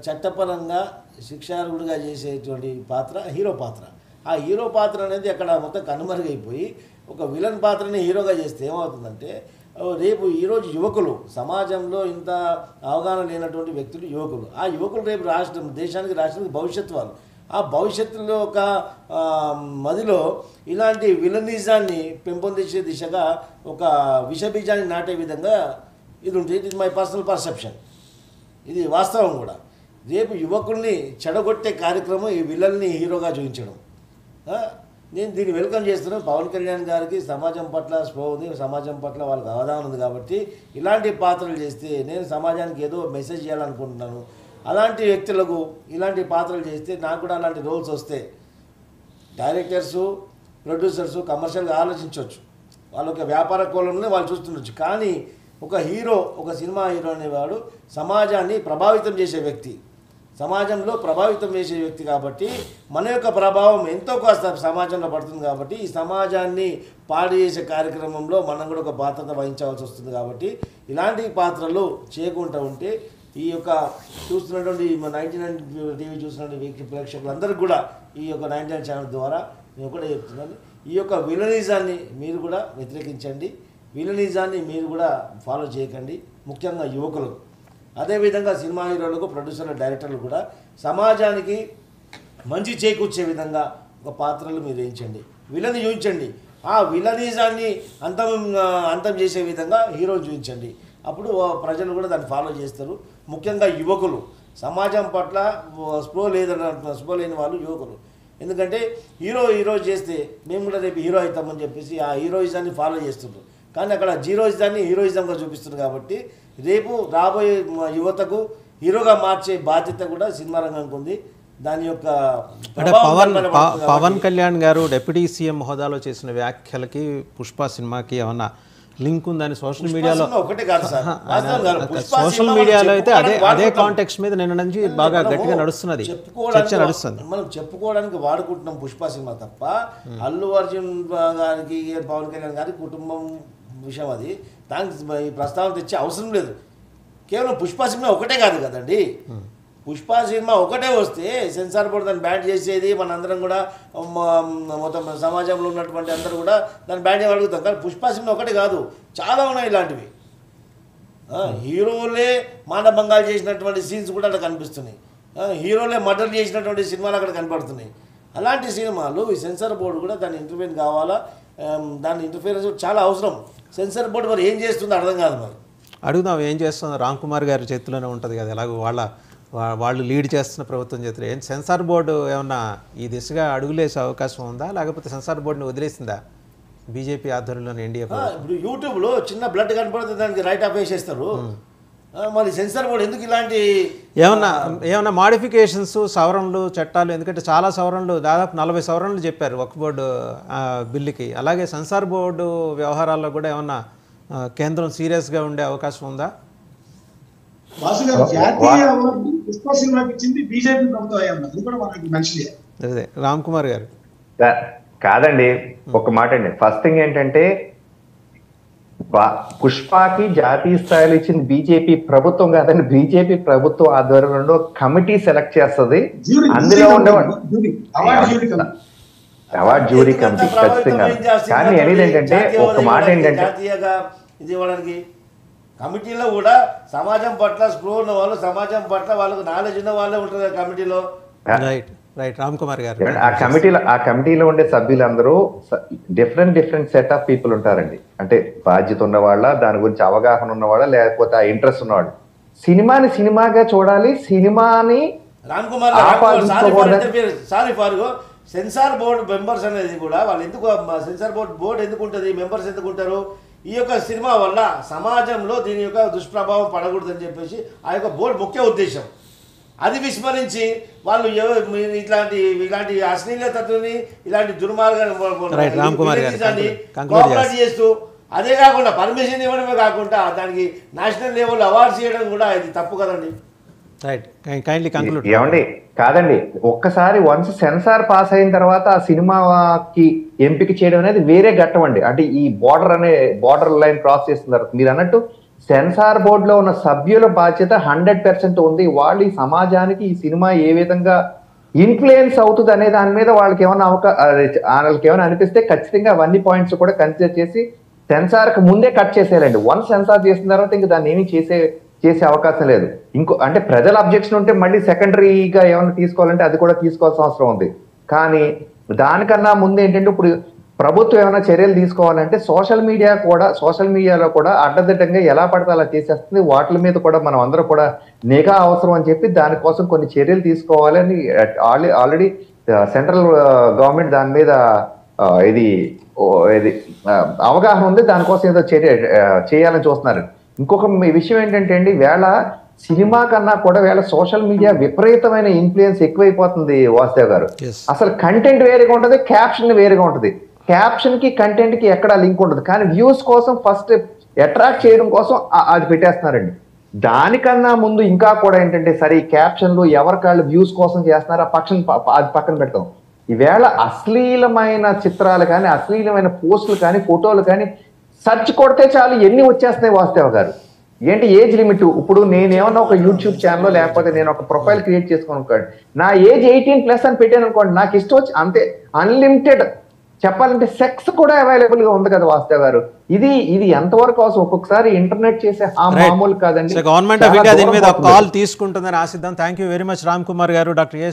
చట్టపరంగా శిక్షార్హుడిగా చేసేటువంటి పాత్ర హీరో పాత్ర. ఆ హీరో పాత్ర అనేది అక్కడ మొత్తం కనుమరుగైపోయి ఒక విలన్ పాత్రని హీరోగా చేస్తే ఏమవుతుందంటే రేపు ఈరోజు యువకులు సమాజంలో ఇంత అవగాహన లేనటువంటి వ్యక్తులు యువకులు, ఆ యువకులు రేపు దేశానికి రాష్ట్రానికి భవిష్యత్తు వాళ్ళు. ఆ భవిష్యత్తులో ఒక మదిలో ఇలాంటి విలనిజాన్ని పెంపొందించే దిశగా ఒక విషబీజాన్ని నాటే విధంగా ఇది ఉంటుంది. It is my personal perception, ఇది వాస్తవం కూడా. రేపు యువకుల్ని చెడగొట్టే కార్యక్రమం ఈ విలన్ని హీరోగా చూపించడం. నేను దీన్ని వెల్కమ్ చేస్తున్నాను. పవన్ కళ్యాణ్ గారికి సమాజం పట్ల స్పృహ ఉంది, సమాజం పట్ల వాళ్ళకి అవగాహన ఉంది కాబట్టి ఇలాంటి పాత్రలు చేస్తే నేను సమాజానికి ఏదో మెసేజ్ చేయాలనుకుంటున్నాను. అలాంటి వ్యక్తులకు ఇలాంటి పాత్రలు చేస్తే నాకు కూడా అలాంటి రోల్స్ వస్తే డైరెక్టర్సు ప్రొడ్యూసర్సు కమర్షియల్గా ఆలోచించవచ్చు, వాళ్ళ ఒక వ్యాపార కోణంలో వాళ్ళు చూస్తుండొచ్చు. కానీ ఒక హీరో, ఒక సినిమా హీరో అనేవాడు సమాజాన్ని ప్రభావితం చేసే వ్యక్తి, సమాజంలో ప్రభావితం చేసే వ్యక్తి కాబట్టి మన యొక్క ప్రభావం ఎంతో కాస్త సమాజంలో పడుతుంది. కాబట్టి ఈ సమాజాన్ని పాడు చేసే కార్యక్రమంలో మనం కూడా ఒక పాత్ర వహించవలసి వస్తుంది. కాబట్టి ఇలాంటి పాత్రలు చేయకుండా ఉంటే ఈ యొక్క చూస్తున్నటువంటి 99 టీవీ చూస్తున్నటువంటి ప్రేక్షకులందరికీ కూడా ఈ యొక్క 99 ఛానల్ ద్వారా నేను కూడా చెప్తున్నాను, ఈ యొక్క విలనిజాన్ని మీరు కూడా వ్యతిరేకించండి, విలనిజాన్ని మీరు కూడా ఫాలో చేయకండి, ముఖ్యంగా యువకులు. అదేవిధంగా సినిమా హీరోలకు, ప్రొడ్యూసర్లు, డైరెక్టర్లు కూడా సమాజానికి మంచి చేకూర్చే విధంగా ఒక పాత్రలు మీరు వేయించండి, విలని చూపించండి. ఆ విలనిజాన్ని అంతం చేసే విధంగా హీరో చూపించండి. అప్పుడు ప్రజలు కూడా దాన్ని ఫాలో చేస్తారు. ముఖ్యంగా యువకులు, సమాజం పట్ల స్పృహ లేని వాళ్ళు యువకులు. ఎందుకంటే హీరో చేస్తే మేము కూడా రేపు హీరో అవుతామని చెప్పేసి ఆ హీరోయిజాన్ని ఫాలో చేస్తుంటారు. కానీ అక్కడ జీరోయిజాన్ని హీరోయిజంగా చూపిస్తుంది. కాబట్టి రేపు రాబోయే యువతకు హీరోగా మార్చే బాధ్యత కూడా సినిమా రంగానికి ఉంది. దాని యొక్క అంటే పవన్ కళ్యాణ్ గారు డిప్యూటీ సీఎం హోదాలో చేసిన వ్యాఖ్యలకి పుష్ప సినిమాకి ఏమన్నా లింక్ ఉందని సోషల్ మీడియాలో ఒకటే కాదు సార్, సోషల్ మీడియాలో అయితే అదే కాంటెక్స్ట్ మీద నిన్న నుంచి బాగా గట్టిగా నడుస్తున్నది, చర్చ నడుస్తుంది. మనం చెప్పుకోవడానికి వాడుకుంటున్నాం పుష్ప సినిమా తప్ప అల్లు అర్జున్ గారికి, పవన్ కళ్యాణ్ గారికి కుటుంబం విషయం అది దానికి ఈ ప్రస్తావన తెచ్చే అవసరం లేదు. కేవలం పుష్ప సినిమా ఒకటే కాదు కదండి. పుష్ప సినిమా ఒకటే వస్తే సెన్సార్ బోర్డు దాన్ని బ్యాన్ చేసేది, మనందరం కూడా మొత్తం సమాజంలో ఉన్నటువంటి అందరూ కూడా దాన్ని బ్యాన్ చేయగలుగుతాం. కానీ పుష్ప సినిమా ఒకటే కాదు, చాలా ఉన్నాయి ఇలాంటివి. హీరోలే మానభంగాలు చేసినటువంటి సీన్స్ కూడా అక్కడ కనిపిస్తున్నాయి, హీరోలే మర్డర్ చేసినటువంటి సినిమాలు అక్కడ కనపడుతున్నాయి. అలాంటి సినిమాలు ఈ సెన్సార్ బోర్డు కూడా దాన్ని ఇంటర్వ్యూన్ కావాలా, దాని ఇంటర్ఫియరెన్స్ చాలా అవసరం. సెన్సార్ బోర్డు మరి ఏం చేస్తుందో అర్థం కాదు. మరి అడుగుదాం, ఏం చేస్తుందో రామ్ కుమార్ గారి చేతిలోనే ఉంటుంది కదా, ఎలాగో వాళ్ళు లీడ్ చేస్తున్న ప్రభుత్వం చేతిలో. ఏం సెన్సార్ బోర్డు ఏమన్నా ఈ దిశగా అడుగులేసే అవకాశం ఉందా, లేకపోతే సెన్సార్ బోర్డుని వదిలేసిందా బీజేపీ ఆధ్వర్యంలోని ఎన్డీఏ? ఇప్పుడు యూట్యూబ్లో చిన్న బ్లడ్ కనపడితే దానికి రైట్ ఆఫ్ వేసేస్తారు. మరి సెన్సార్ బోర్డు ఎందుకు ఇలాంటి ఏమన్నా మాడిఫికేషన్స్, సవరణలు, చట్టాలు? ఎందుకంటే చాలా సవరణలు, దాదాపు 40 సవరణలు చెప్పారు వక్ఫ్ బోర్డు బిల్లుకి. అలాగే సెన్సార్ బోర్డు వ్యవహారాల్లో కూడా ఏమన్నా కేంద్రం సీరియస్గా ఉండే అవకాశం ఉందా? జాతీయ అవార్డు పుష్ప సినిమాకి ఇచ్చింది బీజేపీ ప్రభుత్వం, అది కూడా మనకి మంచిదే. అదే రామ్ కుమార్ గారు కాదండి, ఒక మాట అండి. ఫస్ట్ థింగ్ ఏంటంటే పుష్పకి జాతీయ స్థాయిలో ఇచ్చింది బీజేపీ ప్రభుత్వం కాదండి, బీజేపీ ప్రభుత్వం ఆధ్వర్యంలో కమిటీ సెలెక్ట్ చేస్తుంది. అందులో ఉండేవాడు అవార్డ్ జ్యూరీ కమిటీ ఖచ్చితంగా. కానీ అనేది ఏంటంటే ఒక మాట ఏంటంటే ఇది ఇవ్వడానికి కమిటీలో కూడా సమాజం పట్ల స్పృహ ఉన్న వాళ్ళు, సమాజం పట్ల వాళ్ళకు నాలెడ్జ్ ఉన్న వాళ్ళే ఉంటారు కమిటీలో. రైట్ రామ్ కుమార్ గారు, ఆ కమిటీలో ఉండే సభ్యులందరూ డిఫరెంట్ సెట్ ఆఫ్ పీపుల్ ఉంటారండి. అంటే బాధ్యత ఉన్నవాళ్ళ, దాని గురించి అవగాహన ఉన్నవాళ్ళ, లేకపోతే ఆ ఇంట్రెస్ట్ ఉన్నవాడు. సినిమాని సినిమాగా చూడాలి, సినిమాని Ram Kumar sorry for censor board members అనేది కూడా వాళ్ళు ఎందుకు, సెన్సార్ బోర్డు ఎందుకు ఉంటుంది, మెంబర్స్ ఎందుకు ఉంటారు? ఈ యొక్క సినిమా వల్ల సమాజంలో దీని యొక్క దుష్ప్రభావం పడకూడదని చెప్పేసి ఆ యొక్క బోర్డు ముఖ్య ఉద్దేశం. అది విస్మరించి వాళ్ళు ఇలాంటి అశ్లీలతని, ఇలాంటి దుర్మార్గాన్ని చేస్తూ, అదే కాకుండా పర్మిషన్ ఇవ్వడమే కాకుండా దానికి నేషనల్ లెవెల్ అవార్డ్స్ ఇవ్వడం కూడా ఇది తప్పు కదండి. ఏమండి కాదండి, ఒక్కసారి వన్స్ సెన్సార్ పాస్ అయిన తర్వాత ఆ సినిమాకి ఎంపిక చేయడం అనేది వేరే ఘట్టం అండి. అంటే ఈ బార్డర్ లైన్ క్రాస్ చేస్తున్నారు. మీరు అన్నట్టు సెన్సార్ బోర్డులో ఉన్న సభ్యుల బాధ్యత 100% ఉంది. వాళ్ళు ఈ సమాజానికి ఈ సినిమా ఏ విధంగా ఇన్ఫ్లుయెన్స్ అవుతుంది అనే దాని మీద వాళ్ళకి ఏమైనా అనిపిస్తే ఖచ్చితంగా అవన్నీ పాయింట్స్ కూడా కన్సిడర్ చేసి సెన్సార్కి ముందే కట్ చేసేయాలండి. వన్ సెన్సార్ చేసిన తర్వాత ఇంకా దాన్ని ఏమీ చేసే అవకాశం లేదు. అంటే ప్రజల అబ్జెక్షన్ ఉంటే మళ్ళీ సెకండరీగా ఏమైనా తీసుకోవాలంటే అది కూడా తీసుకోవాల్సిన అవసరం ఉంది. కానీ దానికన్నా ముందు ఏంటంటే ఇప్పుడు ప్రభుత్వం ఏమైనా చర్యలు తీసుకోవాలంటే సోషల్ మీడియాలో కూడా అడ్డదిడ్డంగా ఎలా పడితే అలా చేసేస్తుంది. వాటి మీద కూడా మనం అందరూ కూడా నిఘా అవసరం అని చెప్పి దానికోసం కొన్ని చర్యలు తీసుకోవాలని ఆల్రెడీ సెంట్రల్ గవర్నమెంట్ దాని మీద ఇది అవగాహన ఉంది. దానికోసం ఏదో చర్య చేయాలని చూస్తున్నారు. ఇంకొక విషయం ఏంటంటే అండి, వేళ సినిమా కన్నా కూడా వేళ సోషల్ మీడియా విపరీతమైన ఇన్ఫ్లుయెన్స్ ఎక్కువైపోతుంది వాసుదేవ్ గారు. అసలు కంటెంట్ వేరేగా ఉంటుంది, క్యాప్షన్ వేరేగా ఉంటుంది. క్యాప్షన్ కి కంటెంట్ కి ఎక్కడా లింక్ ఉండదు. కానీ వ్యూస్ కోసం ఫస్ట్ అట్రాక్ట్ చేయడం కోసం అది పెట్టేస్తున్నారండి. దానికన్నా ముందు ఇంకా కూడా ఏంటంటే సరే ఈ క్యాప్షన్లు ఎవరికాళ్ళు వ్యూస్ కోసం చేస్తున్నారో అది పక్కన పెడతాం. ఈవేళ అశ్లీలమైన చిత్రాలు కానీ అశ్లీలమైన పోస్టులు కానీ ఫోటోలు కానీ సెర్చ్ కొడితే చాలు ఎన్ని వచ్చేస్తున్నాయి వాసుదేవ్ గారు. ఏంటి ఏజ్ లిమిట్? ఇప్పుడు నేనేమన్నా ఒక యూట్యూబ్ ఛానల్ లేకపోతే నేను ఒక ప్రొఫైల్ క్రియేట్ చేసుకుని అనుకోండి, నా ఏజ్ 18+ అని పెట్టాను అనుకోండి, నాకు ఇష్టం వచ్చి అంతే అన్లిమిటెడ్. చెప్పాలంటే సెక్స్ కూడా అవైలబుల్ గా ఉంది కదా వాసుదేవ్ గారు. ఇది ఎంతవరకు అవసరం? ఒక్కొక్కసారి ఇంటర్నెట్ చేసే మామూలు కాదండి. గవర్నమెంట్ ఆఫ్ ఇండియా దీని మీద కాల్ తీసుకుంటుందని ఆశిద్దాం. Thank you very much Ram Kumar గారు, డాక్టర్ ఎస్